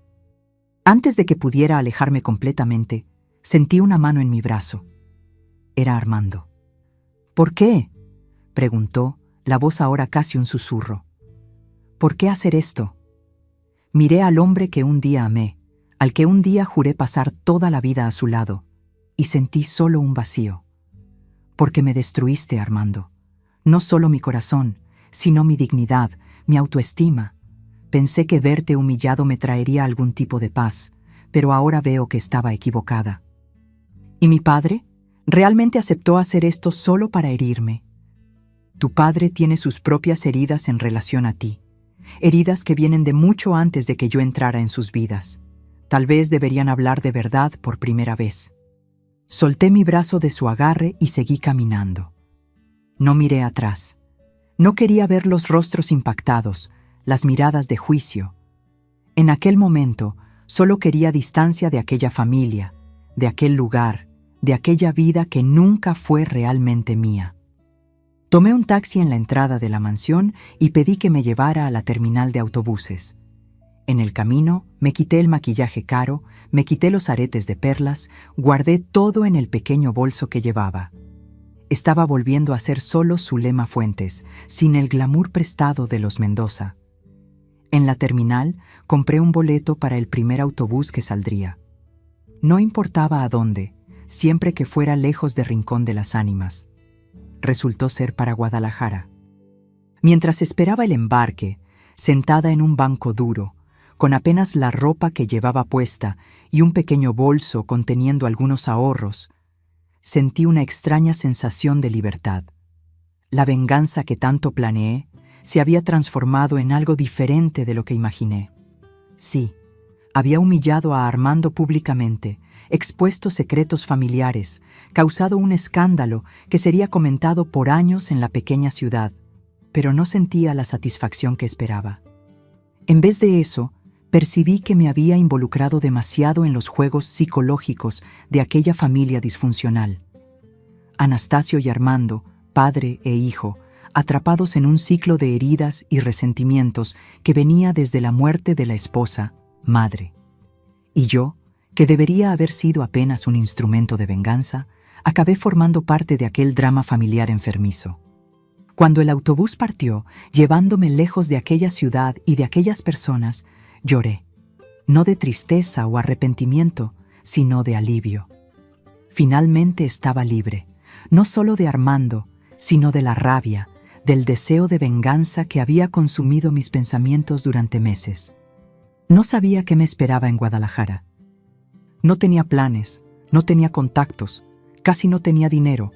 Antes de que pudiera alejarme completamente, sentí una mano en mi brazo. Era Armando. ¿Por qué?, preguntó, la voz ahora casi un susurro. ¿Por qué hacer esto? Miré al hombre que un día amé, al que un día juré pasar toda la vida a su lado, y sentí solo un vacío. Porque me destruiste, Armando. No solo mi corazón, sino mi dignidad, mi autoestima. Pensé que verte humillado me traería algún tipo de paz, pero ahora veo que estaba equivocada. ¿Y mi padre? Realmente aceptó hacer esto solo para herirme. Tu padre tiene sus propias heridas en relación a ti, heridas que vienen de mucho antes de que yo entrara en sus vidas. Tal vez deberían hablar de verdad por primera vez. Solté mi brazo de su agarre y seguí caminando. No miré atrás. No quería ver los rostros impactados, las miradas de juicio. En aquel momento, solo quería distancia de aquella familia, de aquel lugar, de aquella vida que nunca fue realmente mía. Tomé un taxi en la entrada de la mansión y pedí que me llevara a la terminal de autobuses. En el camino, me quité el maquillaje caro, me quité los aretes de perlas, guardé todo en el pequeño bolso que llevaba. Estaba volviendo a ser solo Zulema Fuentes, sin el glamour prestado de los Mendoza. En la terminal, compré un boleto para el primer autobús que saldría. No importaba a dónde, siempre que fuera lejos de Rincón de las Ánimas. Resultó ser para Guadalajara. Mientras esperaba el embarque, sentada en un banco duro, con apenas la ropa que llevaba puesta y un pequeño bolso conteniendo algunos ahorros, sentí una extraña sensación de libertad. La venganza que tanto planeé se había transformado en algo diferente de lo que imaginé. Sí, había humillado a Armando públicamente, expuesto secretos familiares, causado un escándalo que sería comentado por años en la pequeña ciudad, pero no sentía la satisfacción que esperaba. En vez de eso, percibí que me había involucrado demasiado en los juegos psicológicos de aquella familia disfuncional. Anastasio y Armando, padre e hijo, atrapados en un ciclo de heridas y resentimientos que venía desde la muerte de la esposa, madre. Y yo, que debería haber sido apenas un instrumento de venganza, acabé formando parte de aquel drama familiar enfermizo. Cuando el autobús partió, llevándome lejos de aquella ciudad y de aquellas personas, lloré, no de tristeza o arrepentimiento, sino de alivio. Finalmente estaba libre, no solo de Armando, sino de la rabia, del deseo de venganza que había consumido mis pensamientos durante meses. No sabía qué me esperaba en Guadalajara. No tenía planes, no tenía contactos, casi no tenía dinero,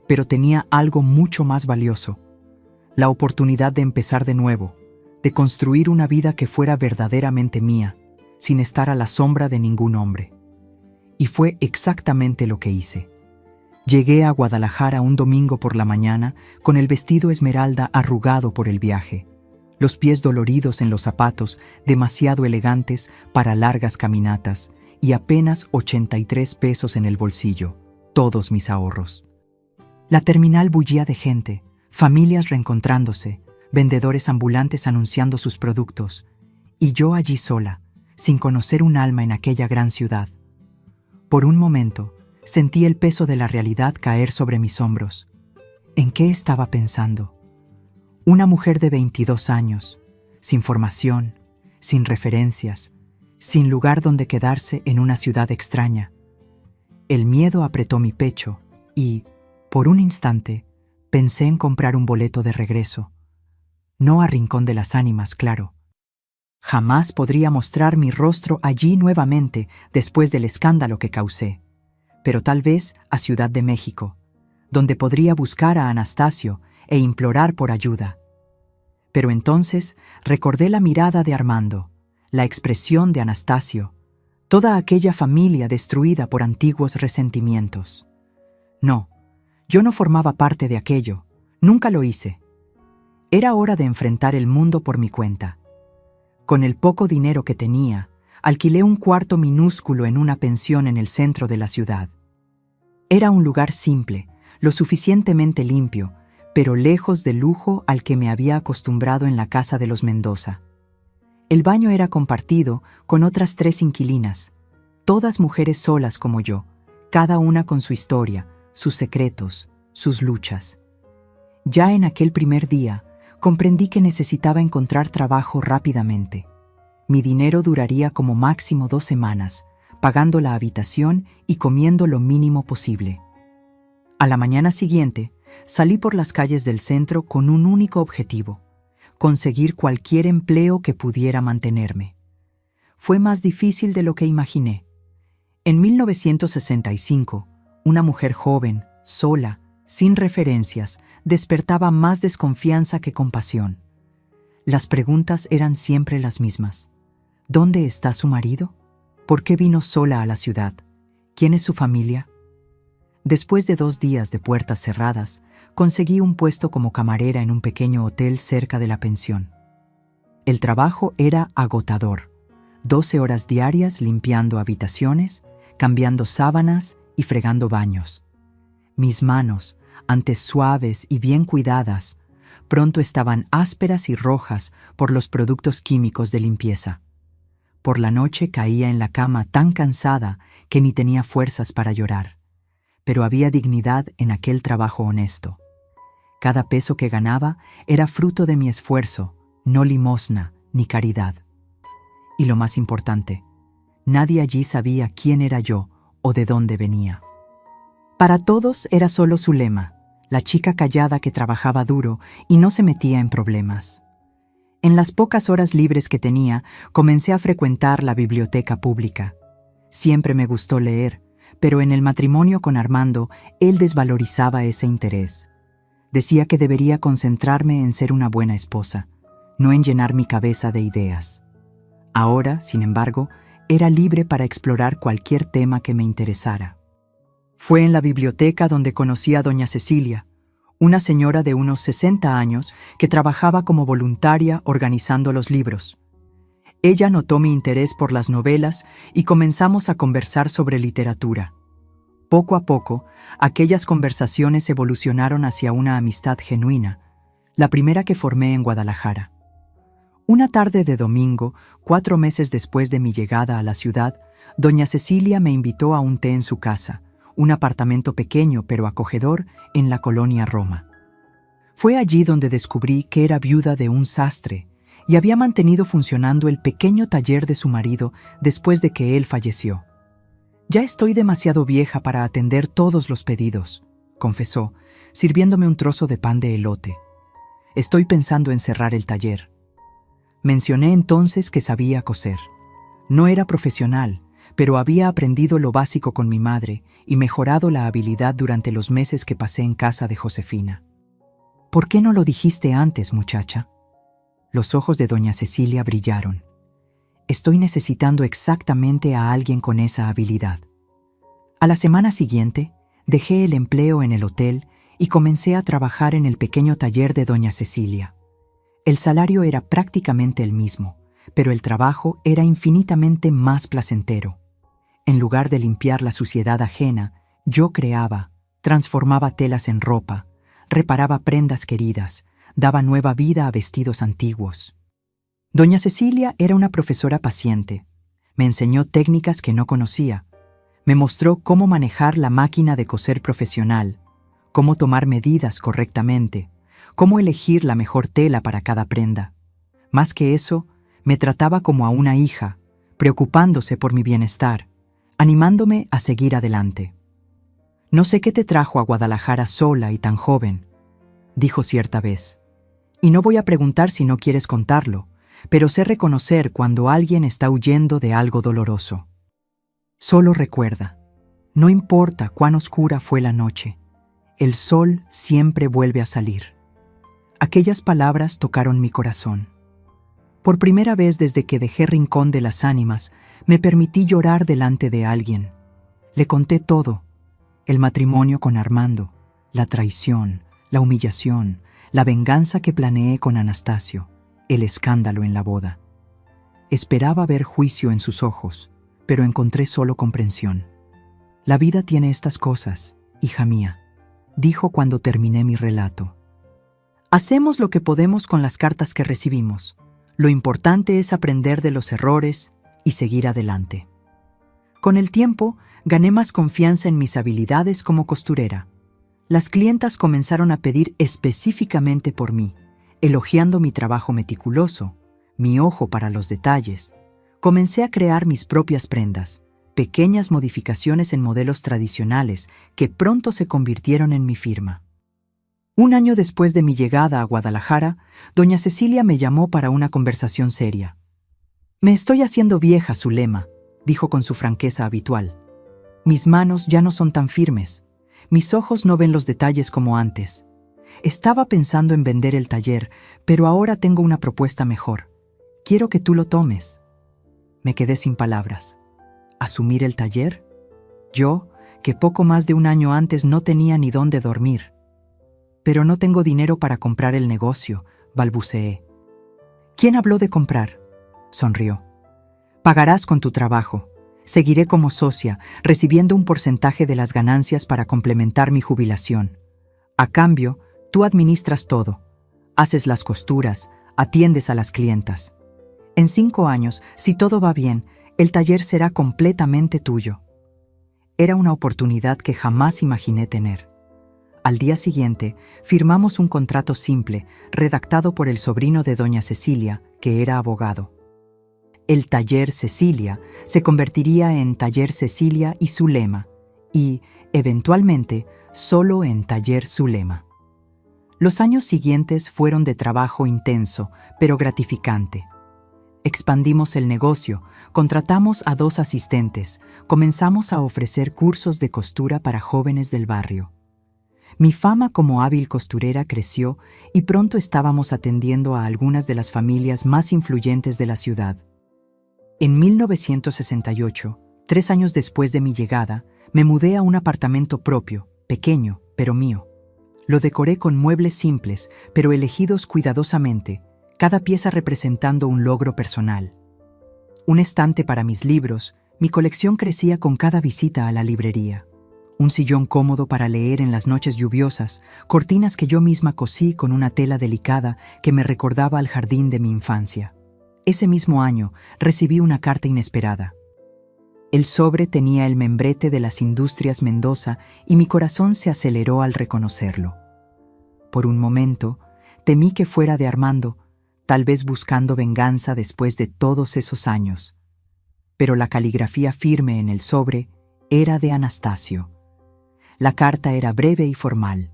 pero tenía algo mucho más valioso: la oportunidad de empezar de nuevo, de construir una vida que fuera verdaderamente mía, sin estar a la sombra de ningún hombre. Y fue exactamente lo que hice. Llegué a Guadalajara un domingo por la mañana con el vestido esmeralda arrugado por el viaje, los pies doloridos en los zapatos, demasiado elegantes para largas caminatas, y apenas 83 pesos en el bolsillo, todos mis ahorros. La terminal bullía de gente, familias reencontrándose, vendedores ambulantes anunciando sus productos, y yo allí sola, sin conocer un alma en aquella gran ciudad. Por un momento, sentí el peso de la realidad caer sobre mis hombros. ¿En qué estaba pensando? Una mujer de 22 años, sin formación, sin referencias, sin lugar donde quedarse en una ciudad extraña. El miedo apretó mi pecho y, por un instante, pensé en comprar un boleto de regreso. No a Rincón de las Ánimas, claro. Jamás podría mostrar mi rostro allí nuevamente después del escándalo que causé, pero tal vez a Ciudad de México, donde podría buscar a Anastasio e implorar por ayuda. Pero entonces recordé la mirada de Armando, la expresión de Anastasio, toda aquella familia destruida por antiguos resentimientos. No, yo no formaba parte de aquello, nunca lo hice. Era hora de enfrentar el mundo por mi cuenta. Con el poco dinero que tenía, alquilé un cuarto minúsculo en una pensión en el centro de la ciudad. Era un lugar simple, lo suficientemente limpio, pero lejos del lujo al que me había acostumbrado en la casa de los Mendoza. El baño era compartido con otras 3 inquilinas, todas mujeres solas como yo, cada una con su historia, sus secretos, sus luchas. Ya en aquel primer día, comprendí que necesitaba encontrar trabajo rápidamente. Mi dinero duraría como máximo 2 semanas, pagando la habitación y comiendo lo mínimo posible. A la mañana siguiente, salí por las calles del centro con un único objetivo: conseguir cualquier empleo que pudiera mantenerme. Fue más difícil de lo que imaginé. En 1965, una mujer joven, sola, sin referencias, despertaba más desconfianza que compasión. Las preguntas eran siempre las mismas. ¿Dónde está su marido? ¿Por qué vino sola a la ciudad? ¿Quién es su familia? Después de 2 días de puertas cerradas, conseguí un puesto como camarera en un pequeño hotel cerca de la pensión. El trabajo era agotador: 12 horas diarias limpiando habitaciones, cambiando sábanas y fregando baños. Mis manos, antes suaves y bien cuidadas, pronto estaban ásperas y rojas por los productos químicos de limpieza. Por la noche caía en la cama tan cansada que ni tenía fuerzas para llorar. Pero había dignidad en aquel trabajo honesto. Cada peso que ganaba era fruto de mi esfuerzo, no limosna ni caridad. Y lo más importante, nadie allí sabía quién era yo o de dónde venía. Para todos era solo Zulema, la chica callada que trabajaba duro y no se metía en problemas. En las pocas horas libres que tenía, comencé a frecuentar la biblioteca pública. Siempre me gustó leer, pero en el matrimonio con Armando, él desvalorizaba ese interés. Decía que debería concentrarme en ser una buena esposa, no en llenar mi cabeza de ideas. Ahora, sin embargo, era libre para explorar cualquier tema que me interesara. Fue en la biblioteca donde conocí a doña Cecilia, una señora de unos 60 años que trabajaba como voluntaria organizando los libros. Ella notó mi interés por las novelas y comenzamos a conversar sobre literatura. Poco a poco, aquellas conversaciones evolucionaron hacia una amistad genuina, la primera que formé en Guadalajara. Una tarde de domingo, 4 meses después de mi llegada a la ciudad, doña Cecilia me invitó a un té en su casa, un apartamento pequeño pero acogedor en la colonia Roma. Fue allí donde descubrí que era viuda de un sastre y había mantenido funcionando el pequeño taller de su marido después de que él falleció. «Ya estoy demasiado vieja para atender todos los pedidos», confesó, sirviéndome un trozo de pan de elote. «Estoy pensando en cerrar el taller». Mencioné entonces que sabía coser. No era profesional, pero había aprendido lo básico con mi madre y mejorado la habilidad durante los meses que pasé en casa de Josefina. «¿Por qué no lo dijiste antes, muchacha?». Los ojos de doña Cecilia brillaron. «Estoy necesitando exactamente a alguien con esa habilidad». A la semana siguiente, dejé el empleo en el hotel y comencé a trabajar en el pequeño taller de doña Cecilia. El salario era prácticamente el mismo, pero el trabajo era infinitamente más placentero. En lugar de limpiar la suciedad ajena, yo creaba, transformaba telas en ropa, reparaba prendas queridas, daba nueva vida a vestidos antiguos. Doña Cecilia era una profesora paciente. Me enseñó técnicas que no conocía. Me mostró cómo manejar la máquina de coser profesional, cómo tomar medidas correctamente, cómo elegir la mejor tela para cada prenda. Más que eso, me trataba como a una hija, preocupándose por mi bienestar, animándome a seguir adelante. «No sé qué te trajo a Guadalajara sola y tan joven», dijo cierta vez. «Y no voy a preguntar si no quieres contarlo, pero sé reconocer cuando alguien está huyendo de algo doloroso. Solo recuerda, no importa cuán oscura fue la noche, el sol siempre vuelve a salir». Aquellas palabras tocaron mi corazón. Por primera vez desde que dejé Rincón de las Ánimas, me permití llorar delante de alguien. Le conté todo: el matrimonio con Armando, la traición, la humillación, la venganza que planeé con Anastasio, el escándalo en la boda. Esperaba ver juicio en sus ojos, pero encontré solo comprensión. «La vida tiene estas cosas, hija mía», dijo cuando terminé mi relato. «Hacemos lo que podemos con las cartas que recibimos. Lo importante es aprender de los errores y seguir adelante». Con el tiempo, gané más confianza en mis habilidades como costurera. Las clientas comenzaron a pedir específicamente por mí, elogiando mi trabajo meticuloso, mi ojo para los detalles. Comencé a crear mis propias prendas, pequeñas modificaciones en modelos tradicionales que pronto se convirtieron en mi firma. Un año después de mi llegada a Guadalajara, doña Cecilia me llamó para una conversación seria. «Me estoy haciendo vieja, Zulema», dijo con su franqueza habitual. «Mis manos ya no son tan firmes. Mis ojos no ven los detalles como antes. Estaba pensando en vender el taller, pero ahora tengo una propuesta mejor. Quiero que tú lo tomes». Me quedé sin palabras. ¿Asumir el taller? Yo, que poco más de un año antes no tenía ni dónde dormir. «Pero no tengo dinero para comprar el negocio», balbuceé. «¿Quién habló de comprar?», sonrió. «Pagarás con tu trabajo. Seguiré como socia, recibiendo un porcentaje de las ganancias para complementar mi jubilación. A cambio, tú administras todo. Haces las costuras, atiendes a las clientas. En 5 años, si todo va bien, el taller será completamente tuyo». Era una oportunidad que jamás imaginé tener. Al día siguiente, firmamos un contrato simple, redactado por el sobrino de doña Cecilia, que era abogado. El taller Cecilia se convertiría en taller Cecilia y Zulema, y, eventualmente, solo en taller Zulema. Los años siguientes fueron de trabajo intenso, pero gratificante. Expandimos el negocio, contratamos a 2 asistentes, comenzamos a ofrecer cursos de costura para jóvenes del barrio. Mi fama como hábil costurera creció y pronto estábamos atendiendo a algunas de las familias más influyentes de la ciudad. En 1968, 3 años después de mi llegada, me mudé a un apartamento propio, pequeño, pero mío. Lo decoré con muebles simples, pero elegidos cuidadosamente, cada pieza representando un logro personal. Un estante para mis libros, mi colección crecía con cada visita a la librería. Un sillón cómodo para leer en las noches lluviosas, cortinas que yo misma cosí con una tela delicada que me recordaba al jardín de mi infancia. Ese mismo año recibí una carta inesperada. El sobre tenía el membrete de las Industrias Mendoza y mi corazón se aceleró al reconocerlo. Por un momento, temí que fuera de Armando, tal vez buscando venganza después de todos esos años. Pero la caligrafía firme en el sobre era de Anastasio. La carta era breve y formal.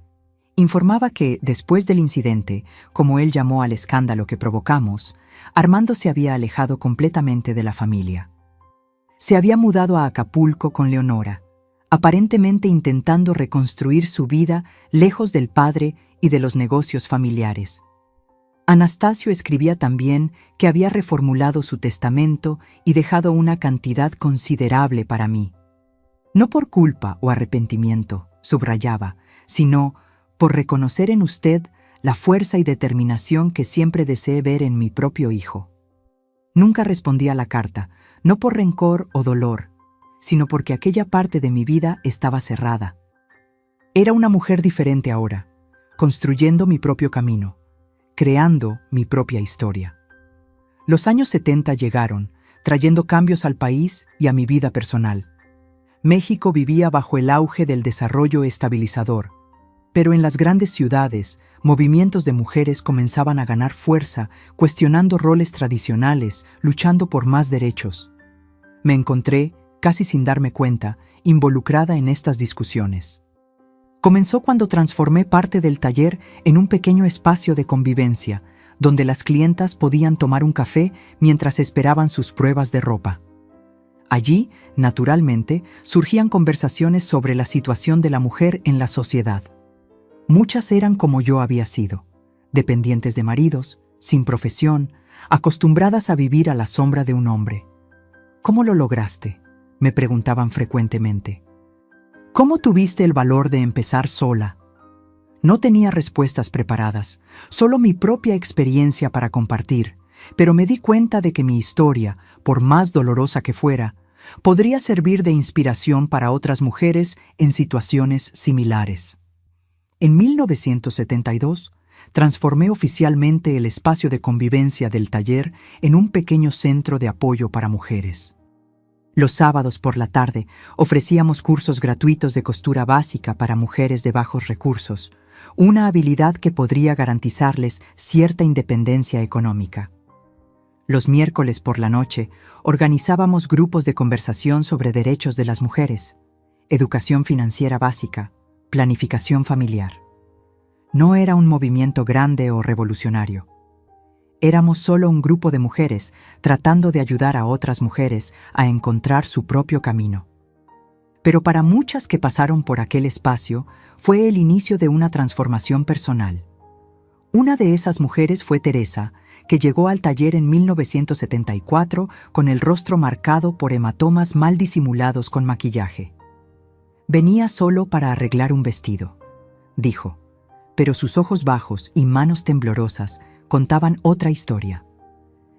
Informaba que, después del incidente, como él llamó al escándalo que provocamos, Armando se había alejado completamente de la familia. Se había mudado a Acapulco con Leonora, aparentemente intentando reconstruir su vida lejos del padre y de los negocios familiares. Anastasio escribía también que había reformulado su testamento y dejado una cantidad considerable para mí. No por culpa o arrepentimiento, subrayaba, sino por reconocer en usted la fuerza y determinación que siempre deseé ver en mi propio hijo. Nunca respondí a la carta, no por rencor o dolor, sino porque aquella parte de mi vida estaba cerrada. Era una mujer diferente ahora, construyendo mi propio camino, creando mi propia historia. Los años 70 llegaron, trayendo cambios al país y a mi vida personal. México vivía bajo el auge del desarrollo estabilizador, pero en las grandes ciudades, movimientos de mujeres comenzaban a ganar fuerza, cuestionando roles tradicionales, luchando por más derechos. Me encontré, casi sin darme cuenta, involucrada en estas discusiones. Comenzó cuando transformé parte del taller en un pequeño espacio de convivencia, donde las clientas podían tomar un café mientras esperaban sus pruebas de ropa. Allí, naturalmente, surgían conversaciones sobre la situación de la mujer en la sociedad. Muchas eran como yo había sido, dependientes de maridos, sin profesión, acostumbradas a vivir a la sombra de un hombre. ¿Cómo lo lograste?, me preguntaban frecuentemente. ¿Cómo tuviste el valor de empezar sola? No tenía respuestas preparadas, solo mi propia experiencia para compartir, pero me di cuenta de que mi historia, por más dolorosa que fuera, podría servir de inspiración para otras mujeres en situaciones similares. En 1972, transformé oficialmente el espacio de convivencia del taller en un pequeño centro de apoyo para mujeres. Los sábados por la tarde ofrecíamos cursos gratuitos de costura básica para mujeres de bajos recursos, una habilidad que podría garantizarles cierta independencia económica. Los miércoles por la noche organizábamos grupos de conversación sobre derechos de las mujeres, educación financiera básica, planificación familiar. No era un movimiento grande o revolucionario. Éramos solo un grupo de mujeres tratando de ayudar a otras mujeres a encontrar su propio camino. Pero para muchas que pasaron por aquel espacio, fue el inicio de una transformación personal. Una de esas mujeres fue Teresa, que llegó al taller en 1974 con el rostro marcado por hematomas mal disimulados con maquillaje. Venía solo para arreglar un vestido, dijo, pero sus ojos bajos y manos temblorosas contaban otra historia.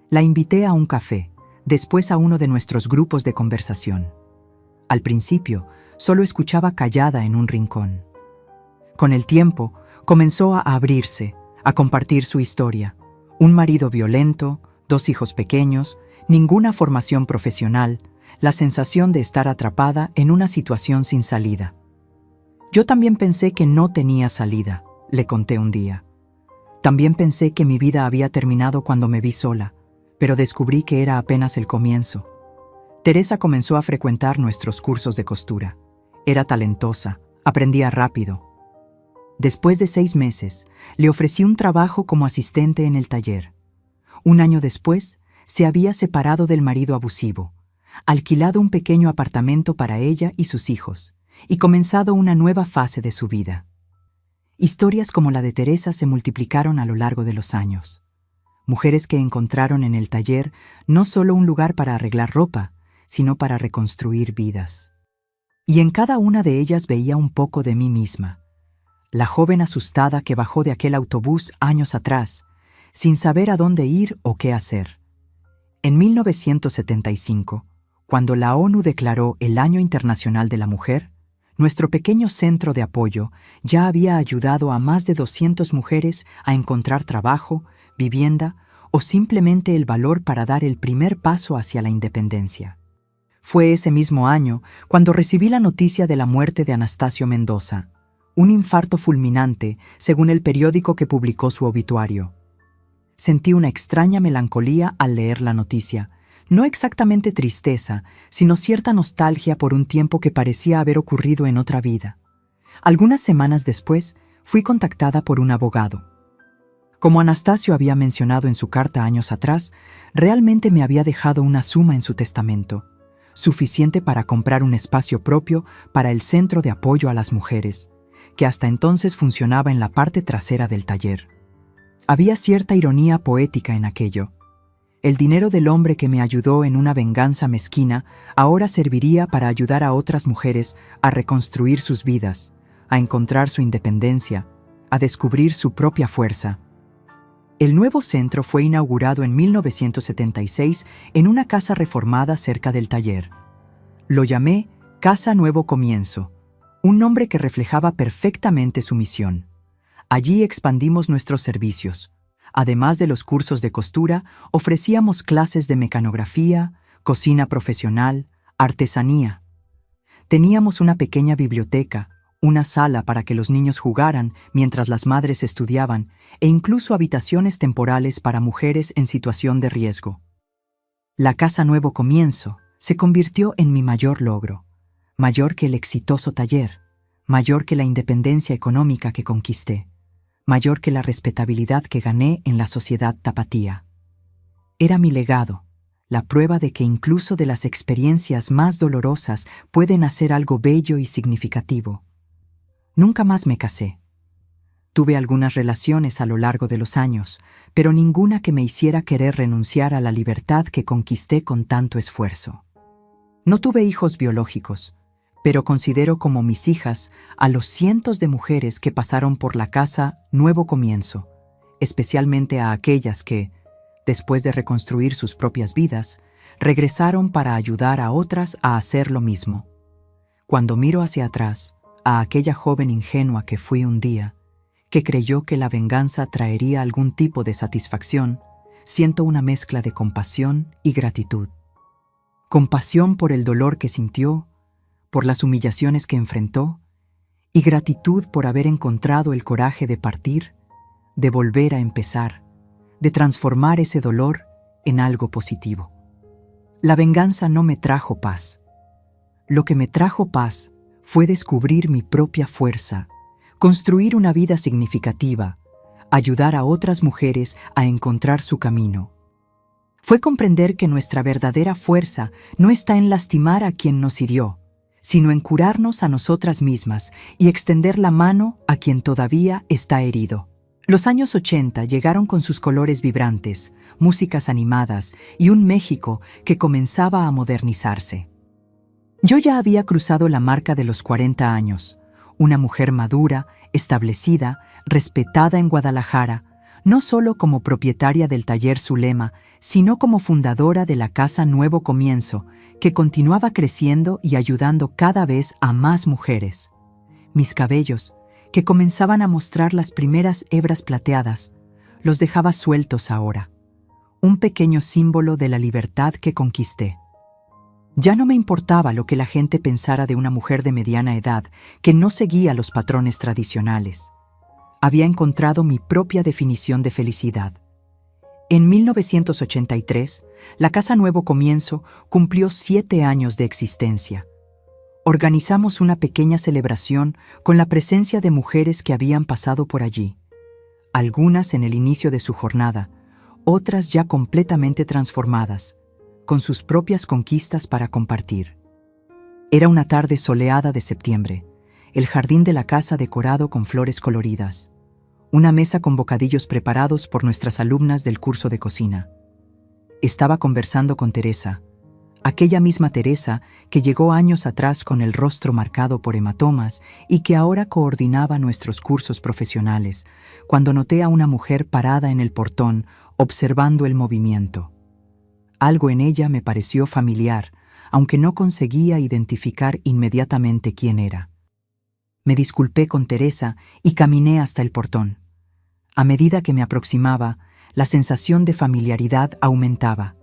La invité a un café, después a uno de nuestros grupos de conversación. Al principio, solo escuchaba callada en un rincón. Con el tiempo, comenzó a abrirse, a compartir su historia. Un marido violento, 2 hijos pequeños, ninguna formación profesional, la sensación de estar atrapada en una situación sin salida. Yo también pensé que no tenía salida, le conté un día. También pensé que mi vida había terminado cuando me vi sola, pero descubrí que era apenas el comienzo. Teresa comenzó a frecuentar nuestros cursos de costura. Era talentosa, aprendía rápido. Después de 6 meses, le ofrecí un trabajo como asistente en el taller. Un año después, se había separado del marido abusivo, alquilado un pequeño apartamento para ella y sus hijos, y comenzado una nueva fase de su vida. Historias como la de Teresa se multiplicaron a lo largo de los años. Mujeres que encontraron en el taller no solo un lugar para arreglar ropa, sino para reconstruir vidas. Y en cada una de ellas veía un poco de mí misma. La joven asustada que bajó de aquel autobús años atrás, sin saber a dónde ir o qué hacer. En 1975, cuando la ONU declaró el Año Internacional de la Mujer, nuestro pequeño centro de apoyo ya había ayudado a más de 200 mujeres a encontrar trabajo, vivienda o simplemente el valor para dar el primer paso hacia la independencia. Fue ese mismo año cuando recibí la noticia de la muerte de Anastasio Mendoza, un infarto fulminante, según el periódico que publicó su obituario. Sentí una extraña melancolía al leer la noticia, no exactamente tristeza, sino cierta nostalgia por un tiempo que parecía haber ocurrido en otra vida. Algunas semanas después, fui contactada por un abogado. Como Anastasio había mencionado en su carta años atrás, realmente me había dejado una suma en su testamento, suficiente para comprar un espacio propio para el Centro de Apoyo a las Mujeres, que hasta entonces funcionaba en la parte trasera del taller. Había cierta ironía poética en aquello. El dinero del hombre que me ayudó en una venganza mezquina ahora serviría para ayudar a otras mujeres a reconstruir sus vidas, a encontrar su independencia, a descubrir su propia fuerza. El nuevo centro fue inaugurado en 1976 en una casa reformada cerca del taller. Lo llamé Casa Nuevo Comienzo, un nombre que reflejaba perfectamente su misión. Allí expandimos nuestros servicios. Además de los cursos de costura, ofrecíamos clases de mecanografía, cocina profesional, artesanía. Teníamos una pequeña biblioteca, una sala para que los niños jugaran mientras las madres estudiaban e incluso habitaciones temporales para mujeres en situación de riesgo. La Casa Nuevo Comienzo, se convirtió en mi mayor logro, mayor que el exitoso taller, mayor que la independencia económica que conquisté, mayor que la respetabilidad que gané en la sociedad tapatía. Era mi legado, la prueba de que incluso de las experiencias más dolorosas pueden hacer algo bello y significativo. Nunca más me casé. Tuve algunas relaciones a lo largo de los años, pero ninguna que me hiciera querer renunciar a la libertad que conquisté con tanto esfuerzo. No tuve hijos biológicos, pero considero como mis hijas a los cientos de mujeres que pasaron por la casa Nuevo Comienzo, especialmente a aquellas que, después de reconstruir sus propias vidas, regresaron para ayudar a otras a hacer lo mismo. Cuando miro hacia atrás, a aquella joven ingenua que fui un día, que creyó que la venganza traería algún tipo de satisfacción, siento una mezcla de compasión y gratitud. Compasión por el dolor que sintió, por las humillaciones que enfrentó, y gratitud por haber encontrado el coraje de partir, de volver a empezar, de transformar ese dolor en algo positivo. La venganza no me trajo paz. Lo que me trajo paz fue descubrir mi propia fuerza, construir una vida significativa, ayudar a otras mujeres a encontrar su camino. Fue comprender que nuestra verdadera fuerza no está en lastimar a quien nos hirió, sino en curarnos a nosotras mismas y extender la mano a quien todavía está herido. Los años 80 llegaron con sus colores vibrantes, músicas animadas y un México que comenzaba a modernizarse. Yo ya había cruzado la marca de los 40 años, una mujer madura, establecida, respetada en Guadalajara, no solo como propietaria del taller Zulema, sino como fundadora de la Casa Nuevo Comienzo, que continuaba creciendo y ayudando cada vez a más mujeres. Mis cabellos, que comenzaban a mostrar las primeras hebras plateadas, los dejaba sueltos ahora, un pequeño símbolo de la libertad que conquisté. Ya no me importaba lo que la gente pensara de una mujer de mediana edad que no seguía los patrones tradicionales. Había encontrado mi propia definición de felicidad. En 1983, la Casa Nuevo Comienzo cumplió 7 años de existencia. Organizamos una pequeña celebración con la presencia de mujeres que habían pasado por allí, algunas en el inicio de su jornada, otras ya completamente transformadas, con sus propias conquistas para compartir. Era una tarde soleada de septiembre, el jardín de la casa decorado con flores coloridas, una mesa con bocadillos preparados por nuestras alumnas del curso de cocina. Estaba conversando con Teresa, aquella misma Teresa que llegó años atrás con el rostro marcado por hematomas y que ahora coordinaba nuestros cursos profesionales, cuando noté a una mujer parada en el portón observando el movimiento. Algo en ella me pareció familiar, aunque no conseguía identificar inmediatamente quién era. Me disculpé con Teresa y caminé hasta el portón. A medida que me aproximaba, la sensación de familiaridad aumentaba.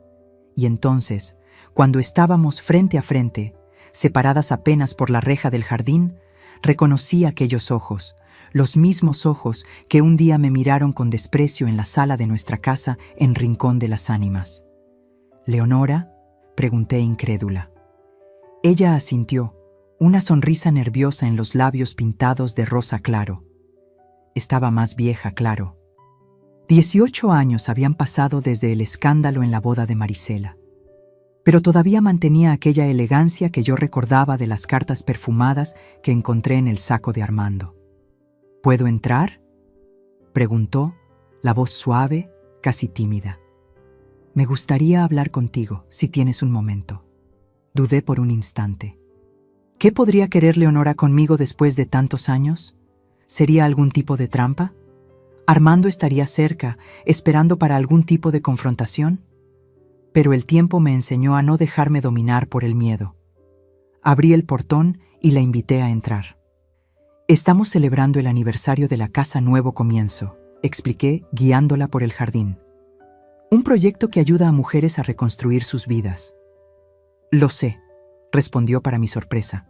Y entonces, cuando estábamos frente a frente, separadas apenas por la reja del jardín, reconocí aquellos ojos, los mismos ojos que un día me miraron con desprecio en la sala de nuestra casa en Rincón de las Ánimas. «¿Leonora?», pregunté incrédula. Ella asintió, una sonrisa nerviosa en los labios pintados de rosa claro. Estaba más vieja, claro. 18 años habían pasado desde el escándalo en la boda de Marisela, pero todavía mantenía aquella elegancia que yo recordaba de las cartas perfumadas que encontré en el saco de Armando. «¿Puedo entrar?», preguntó, la voz suave, casi tímida. «Me gustaría hablar contigo, si tienes un momento». Dudé por un instante. ¿Qué podría querer Leonora conmigo después de tantos años? ¿Sería algún tipo de trampa? ¿Armando estaría cerca, esperando para algún tipo de confrontación? Pero el tiempo me enseñó a no dejarme dominar por el miedo. Abrí el portón y la invité a entrar. «Estamos celebrando el aniversario de la Casa Nuevo Comienzo», expliqué, guiándola por el jardín. «Un proyecto que ayuda a mujeres a reconstruir sus vidas». «Lo sé», respondió para mi sorpresa.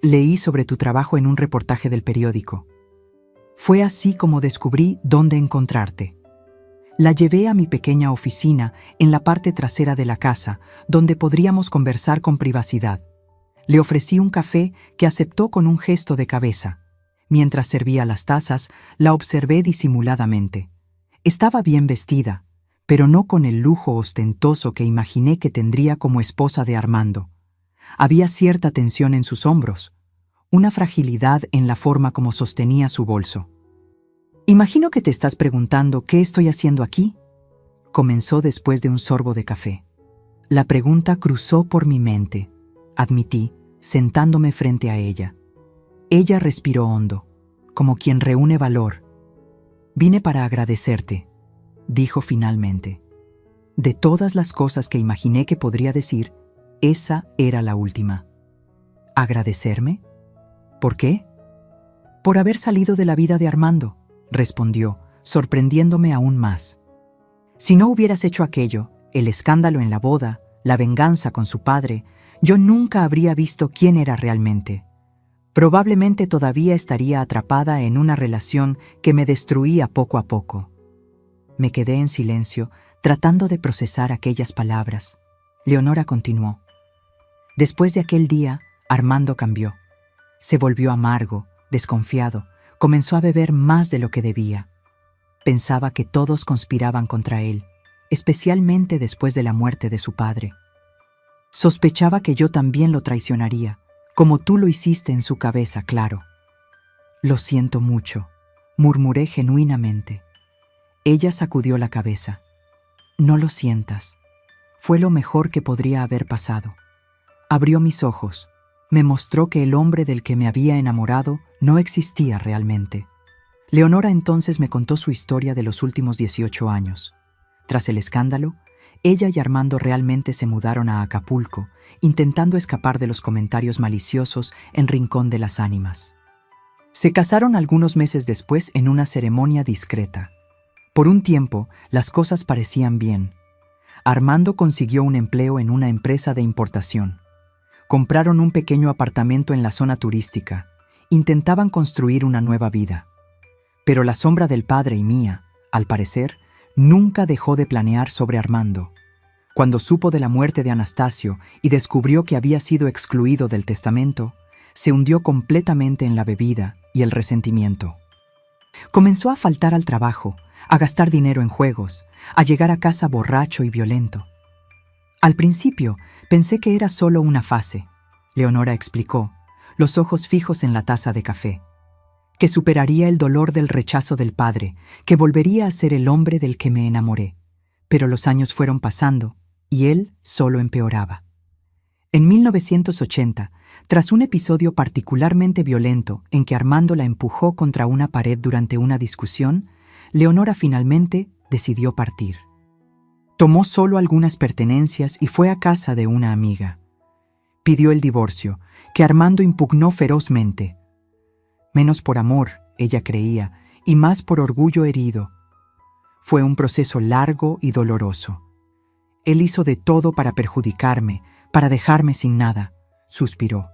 «Leí sobre tu trabajo en un reportaje del periódico. Fue así como descubrí dónde encontrarte. La llevé a mi pequeña oficina en la parte trasera de la casa, donde podríamos conversar con privacidad. Le ofrecí un café que aceptó con un gesto de cabeza. Mientras servía las tazas, la observé disimuladamente. Estaba bien vestida, pero no con el lujo ostentoso que imaginé que tendría como esposa de Armando. Había cierta tensión en sus hombros, una fragilidad en la forma como sostenía su bolso. «Imagino que te estás preguntando qué estoy haciendo aquí», comenzó después de un sorbo de café. La pregunta cruzó por mi mente, admití, sentándome frente a ella. Ella respiró hondo, como quien reúne valor. «Vine para agradecerte», dijo finalmente. De todas las cosas que imaginé que podría decir, esa era la última. ¿Agradecerme? ¿Por qué? Por haber salido de la vida de Armando, respondió, sorprendiéndome aún más. Si no hubieras hecho aquello, el escándalo en la boda, la venganza con su padre, yo nunca habría visto quién era realmente. Probablemente todavía estaría atrapada en una relación que me destruía poco a poco. Me quedé en silencio, tratando de procesar aquellas palabras. Leonora continuó. Después de aquel día, Armando cambió. Se volvió amargo, desconfiado, comenzó a beber más de lo que debía. Pensaba que todos conspiraban contra él, especialmente después de la muerte de su padre. Sospechaba que yo también lo traicionaría, como tú lo hiciste en su cabeza, claro. Lo siento mucho, murmuré genuinamente. Ella sacudió la cabeza. No lo sientas. Fue lo mejor que podría haber pasado. Abrió mis ojos. Me mostró que el hombre del que me había enamorado no existía realmente. Leonora entonces me contó su historia de los últimos 18 años. Tras el escándalo, ella y Armando realmente se mudaron a Acapulco, intentando escapar de los comentarios maliciosos en Rincón de las Ánimas. Se casaron algunos meses después en una ceremonia discreta. Por un tiempo, las cosas parecían bien. Armando consiguió un empleo en una empresa de importación. Compraron un pequeño apartamento en la zona turística. Intentaban construir una nueva vida. Pero la sombra del padre y mía, al parecer, nunca dejó de planear sobre Armando. Cuando supo de la muerte de Anastasio y descubrió que había sido excluido del testamento, se hundió completamente en la bebida y el resentimiento. Comenzó a faltar al trabajo, a gastar dinero en juegos, a llegar a casa borracho y violento. Al principio pensé que era solo una fase, Leonora explicó, los ojos fijos en la taza de café. Que superaría el dolor del rechazo del padre, que volvería a ser el hombre del que me enamoré. Pero los años fueron pasando y él solo empeoraba. En 1980, tras un episodio particularmente violento en que Armando la empujó contra una pared durante una discusión, Leonora finalmente decidió partir. Tomó solo algunas pertenencias y fue a casa de una amiga. Pidió el divorcio, que Armando impugnó ferozmente. Menos por amor, ella creía, y más por orgullo herido. Fue un proceso largo y doloroso. Él hizo de todo para perjudicarme, para dejarme sin nada, suspiró.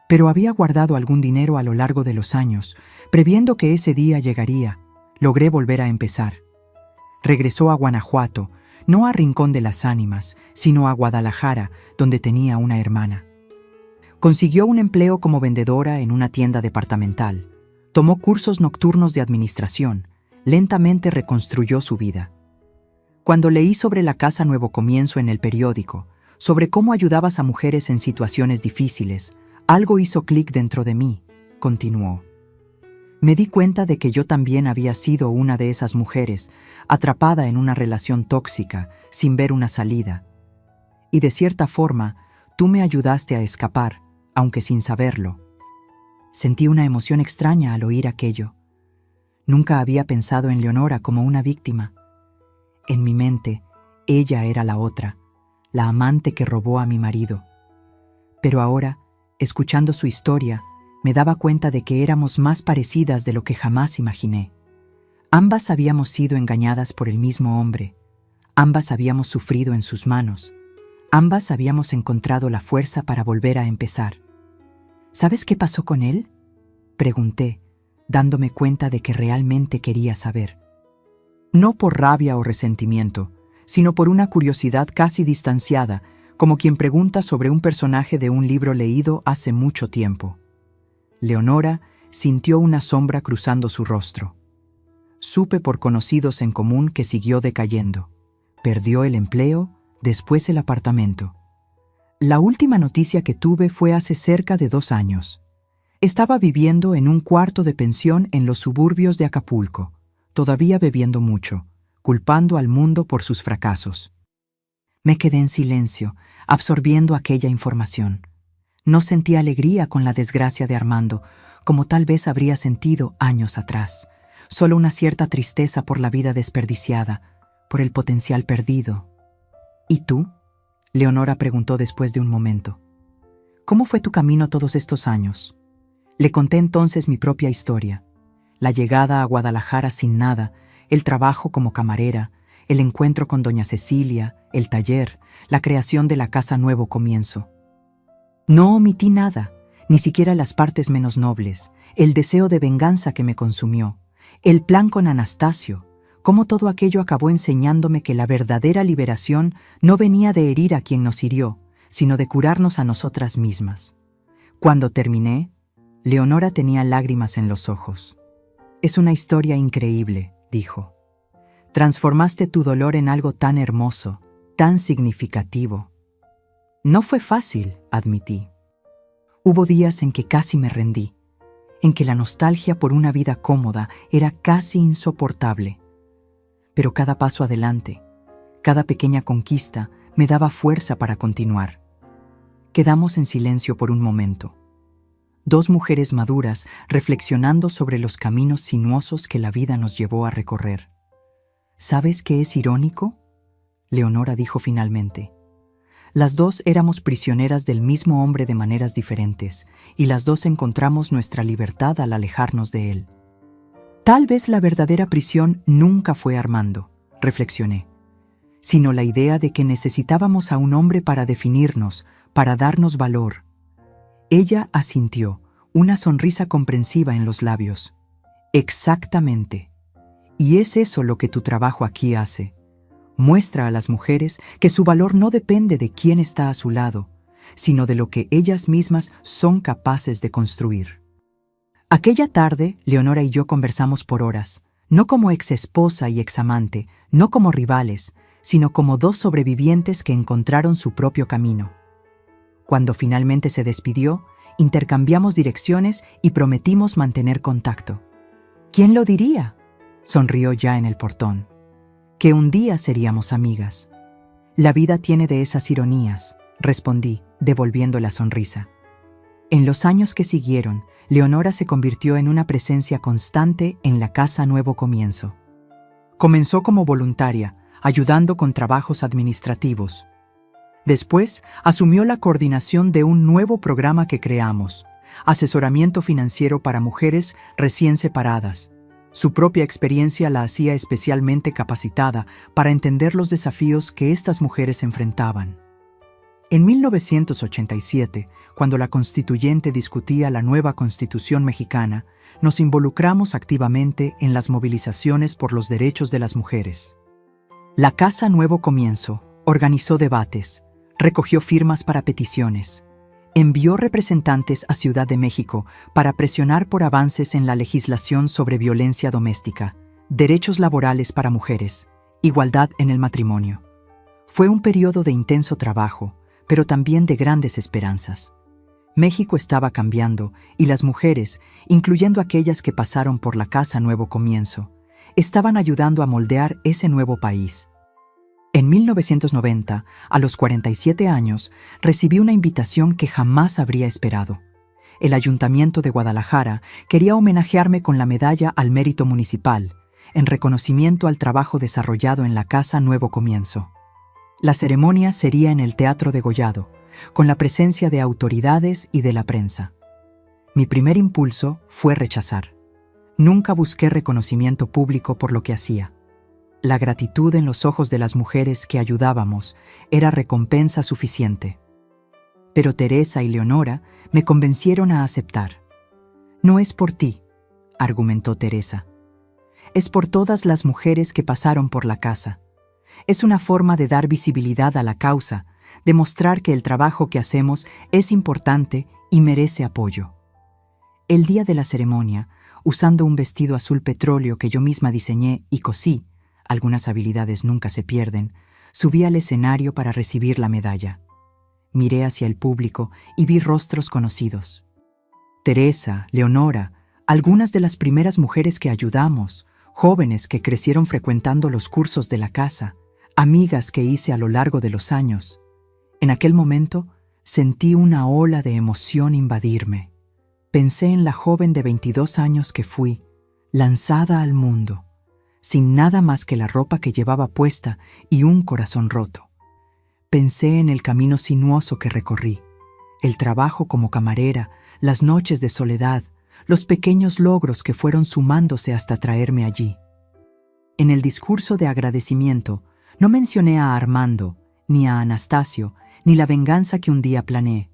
Pero había guardado algún dinero a lo largo de los años, previendo que ese día llegaría. Logré volver a empezar. Regresó a Guanajuato, no a Rincón de las Ánimas, sino a Guadalajara, donde tenía una hermana. Consiguió un empleo como vendedora en una tienda departamental. Tomó cursos nocturnos de administración. Lentamente reconstruyó su vida. Cuando leí sobre la Casa Nuevo Comienzo en el periódico, sobre cómo ayudabas a mujeres en situaciones difíciles, algo hizo clic dentro de mí, continuó. Me di cuenta de que yo también había sido una de esas mujeres, atrapada en una relación tóxica, sin ver una salida. Y de cierta forma, tú me ayudaste a escapar, aunque sin saberlo. Sentí una emoción extraña al oír aquello. Nunca había pensado en Leonora como una víctima. En mi mente, ella era la otra, la amante que robó a mi marido. Pero ahora, escuchando su historia, me daba cuenta de que éramos más parecidas de lo que jamás imaginé. Ambas habíamos sido engañadas por el mismo hombre. Ambas habíamos sufrido en sus manos. Ambas habíamos encontrado la fuerza para volver a empezar. ¿Sabes qué pasó con él?, pregunté, dándome cuenta de que realmente quería saber. No por rabia o resentimiento, sino por una curiosidad casi distanciada, como quien pregunta sobre un personaje de un libro leído hace mucho tiempo. Leonora sintió una sombra cruzando su rostro. Supe por conocidos en común que siguió decayendo. Perdió el empleo, después el apartamento. La última noticia que tuve fue hace cerca de 2 años. Estaba viviendo en un cuarto de pensión en los suburbios de Acapulco, todavía bebiendo mucho, culpando al mundo por sus fracasos. Me quedé en silencio, absorbiendo aquella información. No sentí alegría con la desgracia de Armando, como tal vez habría sentido años atrás. Solo una cierta tristeza por la vida desperdiciada, por el potencial perdido. ¿Y tú? Leonora preguntó después de un momento. ¿Cómo fue tu camino todos estos años? Le conté entonces mi propia historia. La llegada a Guadalajara sin nada, el trabajo como camarera, el encuentro con doña Cecilia, el taller, la creación de la casa Nuevo Comienzo. No omití nada, ni siquiera las partes menos nobles, el deseo de venganza que me consumió, el plan con Anastasio, cómo todo aquello acabó enseñándome que la verdadera liberación no venía de herir a quien nos hirió, sino de curarnos a nosotras mismas. Cuando terminé, Leonora tenía lágrimas en los ojos. «Es una historia increíble», dijo. «Transformaste tu dolor en algo tan hermoso, tan significativo». No fue fácil, admití. Hubo días en que casi me rendí, en que la nostalgia por una vida cómoda era casi insoportable. Pero cada paso adelante, cada pequeña conquista, me daba fuerza para continuar. Quedamos en silencio por un momento. 2 mujeres maduras reflexionando sobre los caminos sinuosos que la vida nos llevó a recorrer. ¿Sabes qué es irónico?, Leonora dijo finalmente. Las 2 éramos prisioneras del mismo hombre de maneras diferentes, y las 2 encontramos nuestra libertad al alejarnos de él. Tal vez la verdadera prisión nunca fue Armando, reflexioné, sino la idea de que necesitábamos a un hombre para definirnos, para darnos valor. Ella asintió, una sonrisa comprensiva en los labios. Exactamente. Y es eso lo que tu trabajo aquí hace. Muestra a las mujeres que su valor no depende de quién está a su lado, sino de lo que ellas mismas son capaces de construir. Aquella tarde, Leonora y yo conversamos por horas, no como exesposa y examante, no como rivales, sino como 2 sobrevivientes que encontraron su propio camino. Cuando finalmente se despidió, intercambiamos direcciones y prometimos mantener contacto. ¿Quién lo diría?, sonrió ya en el portón. Que un día seríamos amigas. La vida tiene de esas ironías, respondí, devolviendo la sonrisa. En los años que siguieron, Leonora se convirtió en una presencia constante en la casa Nuevo Comienzo. Comenzó como voluntaria, ayudando con trabajos administrativos. Después, asumió la coordinación de un nuevo programa que creamos, asesoramiento financiero para mujeres recién separadas. Su propia experiencia la hacía especialmente capacitada para entender los desafíos que estas mujeres enfrentaban. En 1987, cuando la Constituyente discutía la nueva Constitución mexicana, nos involucramos activamente en las movilizaciones por los derechos de las mujeres. La Casa Nuevo Comienzo organizó debates, recogió firmas para peticiones, envió representantes a Ciudad de México para presionar por avances en la legislación sobre violencia doméstica, derechos laborales para mujeres, igualdad en el matrimonio. Fue un periodo de intenso trabajo, pero también de grandes esperanzas. México estaba cambiando y las mujeres, incluyendo aquellas que pasaron por la Casa Nuevo Comienzo, estaban ayudando a moldear ese nuevo país. En 1990, a los 47 años, recibí una invitación que jamás habría esperado. El Ayuntamiento de Guadalajara quería homenajearme con la Medalla al Mérito Municipal, en reconocimiento al trabajo desarrollado en la Casa Nuevo Comienzo. La ceremonia sería en el Teatro Degollado, con la presencia de autoridades y de la prensa. Mi primer impulso fue rechazar. Nunca busqué reconocimiento público por lo que hacía. La gratitud en los ojos de las mujeres que ayudábamos era recompensa suficiente. Pero Teresa y Leonora me convencieron a aceptar. «No es por ti», argumentó Teresa. es por todas las mujeres que pasaron por la casa. Es una forma de dar visibilidad a la causa, demostrar que el trabajo que hacemos es importante y merece apoyo. El día de la ceremonia, usando un vestido azul petróleo que yo misma diseñé y cosí, algunas habilidades nunca se pierden, subí al escenario para recibir la medalla. Miré hacia el público y vi rostros conocidos. Teresa, Leonora, algunas de las primeras mujeres que ayudamos, jóvenes que crecieron frecuentando los cursos de la casa, amigas que hice a lo largo de los años. En aquel momento sentí una ola de emoción invadirme. Pensé en la joven de 22 años que fui, lanzada al mundo, sin nada más que la ropa que llevaba puesta y un corazón roto. Pensé en el camino sinuoso que recorrí, el trabajo como camarera, las noches de soledad, los pequeños logros que fueron sumándose hasta traerme allí. En el discurso de agradecimiento, no mencioné a Armando, ni a Anastasio, ni la venganza que un día planeé.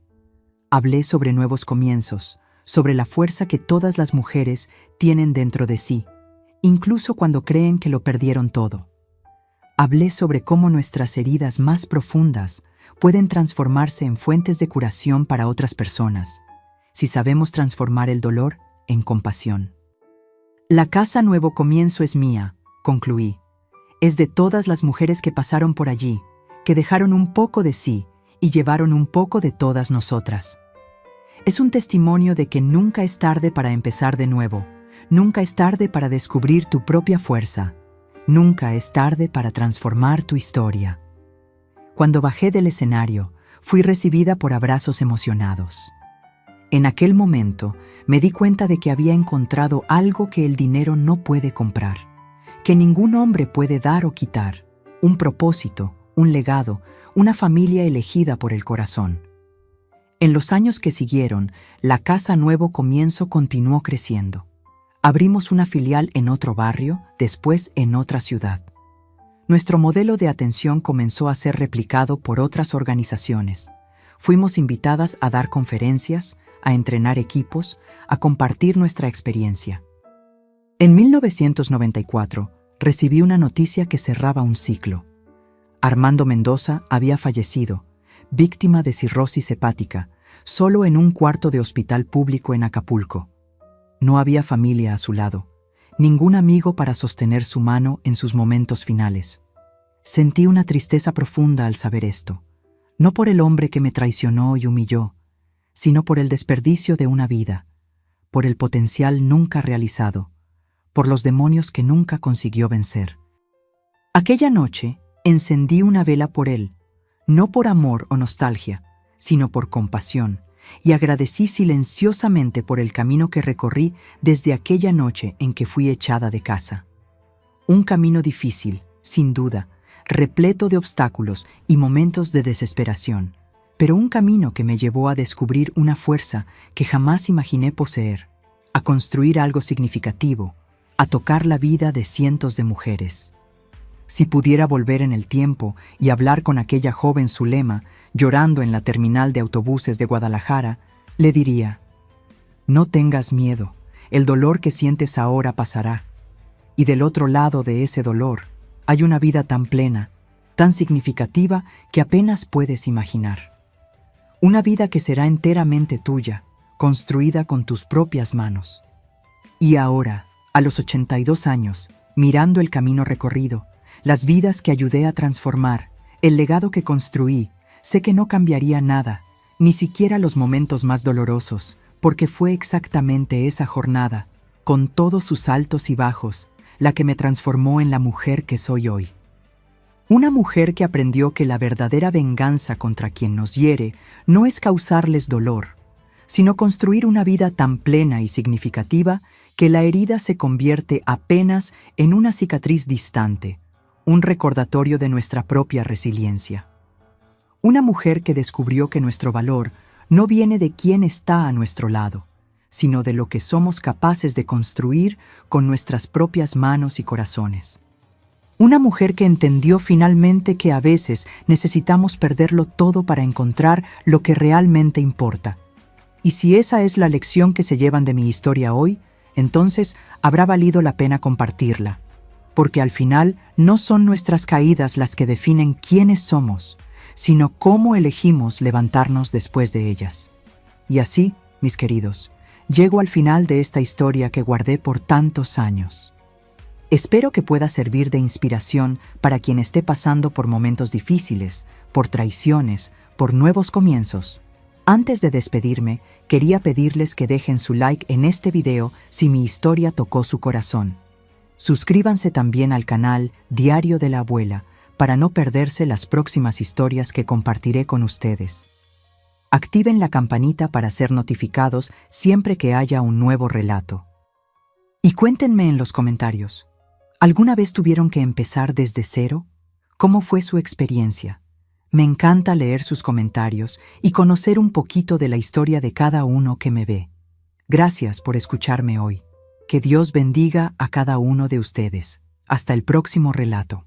Hablé sobre nuevos comienzos, sobre la fuerza que todas las mujeres tienen dentro de sí, incluso cuando creen que lo perdieron todo. Hablé sobre cómo nuestras heridas más profundas pueden transformarse en fuentes de curación para otras personas, si sabemos transformar el dolor en compasión. La casa Nuevo Comienzo es mía, concluí. Es de todas las mujeres que pasaron por allí, que dejaron un poco de sí y llevaron un poco de todas nosotras. Es un testimonio de que nunca es tarde para empezar de nuevo, nunca es tarde para descubrir tu propia fuerza, nunca es tarde para transformar tu historia. Cuando bajé del escenario, fui recibida por abrazos emocionados. En aquel momento, me di cuenta de que había encontrado algo que el dinero no puede comprar, que ningún hombre puede dar o quitar, un propósito, un legado, una familia elegida por el corazón. En los años que siguieron, la Casa Nuevo Comienzo continuó creciendo. Abrimos una filial en otro barrio, después en otra ciudad. Nuestro modelo de atención comenzó a ser replicado por otras organizaciones. Fuimos invitadas a dar conferencias, a entrenar equipos, a compartir nuestra experiencia. En 1994, recibí una noticia que cerraba un ciclo. Armando Mendoza había fallecido, víctima de cirrosis hepática, solo en un cuarto de hospital público en Acapulco. No había familia a su lado, ningún amigo para sostener su mano en sus momentos finales. Sentí una tristeza profunda al saber esto, no por el hombre que me traicionó y humilló, sino por el desperdicio de una vida, por el potencial nunca realizado, por los demonios que nunca consiguió vencer. Aquella noche encendí una vela por él, no por amor o nostalgia, sino por compasión, y agradecí silenciosamente por el camino que recorrí desde aquella noche en que fui echada de casa. Un camino difícil, sin duda, repleto de obstáculos y momentos de desesperación, pero un camino que me llevó a descubrir una fuerza que jamás imaginé poseer, a construir algo significativo, a tocar la vida de cientos de mujeres. Si pudiera volver en el tiempo y hablar con aquella joven Zulema, llorando en la terminal de autobuses de Guadalajara, le diría: no tengas miedo, el dolor que sientes ahora pasará. Y del otro lado de ese dolor hay una vida tan plena, tan significativa que apenas puedes imaginar. Una vida que será enteramente tuya, construida con tus propias manos. Y ahora, a los 82 años, mirando el camino recorrido, las vidas que ayudé a transformar, el legado que construí, sé que no cambiaría nada, ni siquiera los momentos más dolorosos, porque fue exactamente esa jornada, con todos sus altos y bajos, la que me transformó en la mujer que soy hoy. Una mujer que aprendió que la verdadera venganza contra quien nos hiere no es causarles dolor, sino construir una vida tan plena y significativa que la herida se convierte apenas en una cicatriz distante, un recordatorio de nuestra propia resiliencia. Una mujer que descubrió que nuestro valor no viene de quién está a nuestro lado, sino de lo que somos capaces de construir con nuestras propias manos y corazones. Una mujer que entendió finalmente que a veces necesitamos perderlo todo para encontrar lo que realmente importa. Y si esa es la lección que se llevan de mi historia hoy, entonces habrá valido la pena compartirla, porque al final no son nuestras caídas las que definen quiénes somos, sino cómo elegimos levantarnos después de ellas. Y así, mis queridos, llego al final de esta historia que guardé por tantos años. Espero que pueda servir de inspiración para quien esté pasando por momentos difíciles, por traiciones, por nuevos comienzos. Antes de despedirme, quería pedirles que dejen su like en este video si mi historia tocó su corazón. Suscríbanse también al canal Diario de la Abuela para no perderse las próximas historias que compartiré con ustedes. Activen la campanita para ser notificados siempre que haya un nuevo relato. Y cuéntenme en los comentarios, ¿alguna vez tuvieron que empezar desde cero? ¿Cómo fue su experiencia? Me encanta leer sus comentarios y conocer un poquito de la historia de cada uno que me ve. Gracias por escucharme hoy. Que Dios bendiga a cada uno de ustedes. Hasta el próximo relato.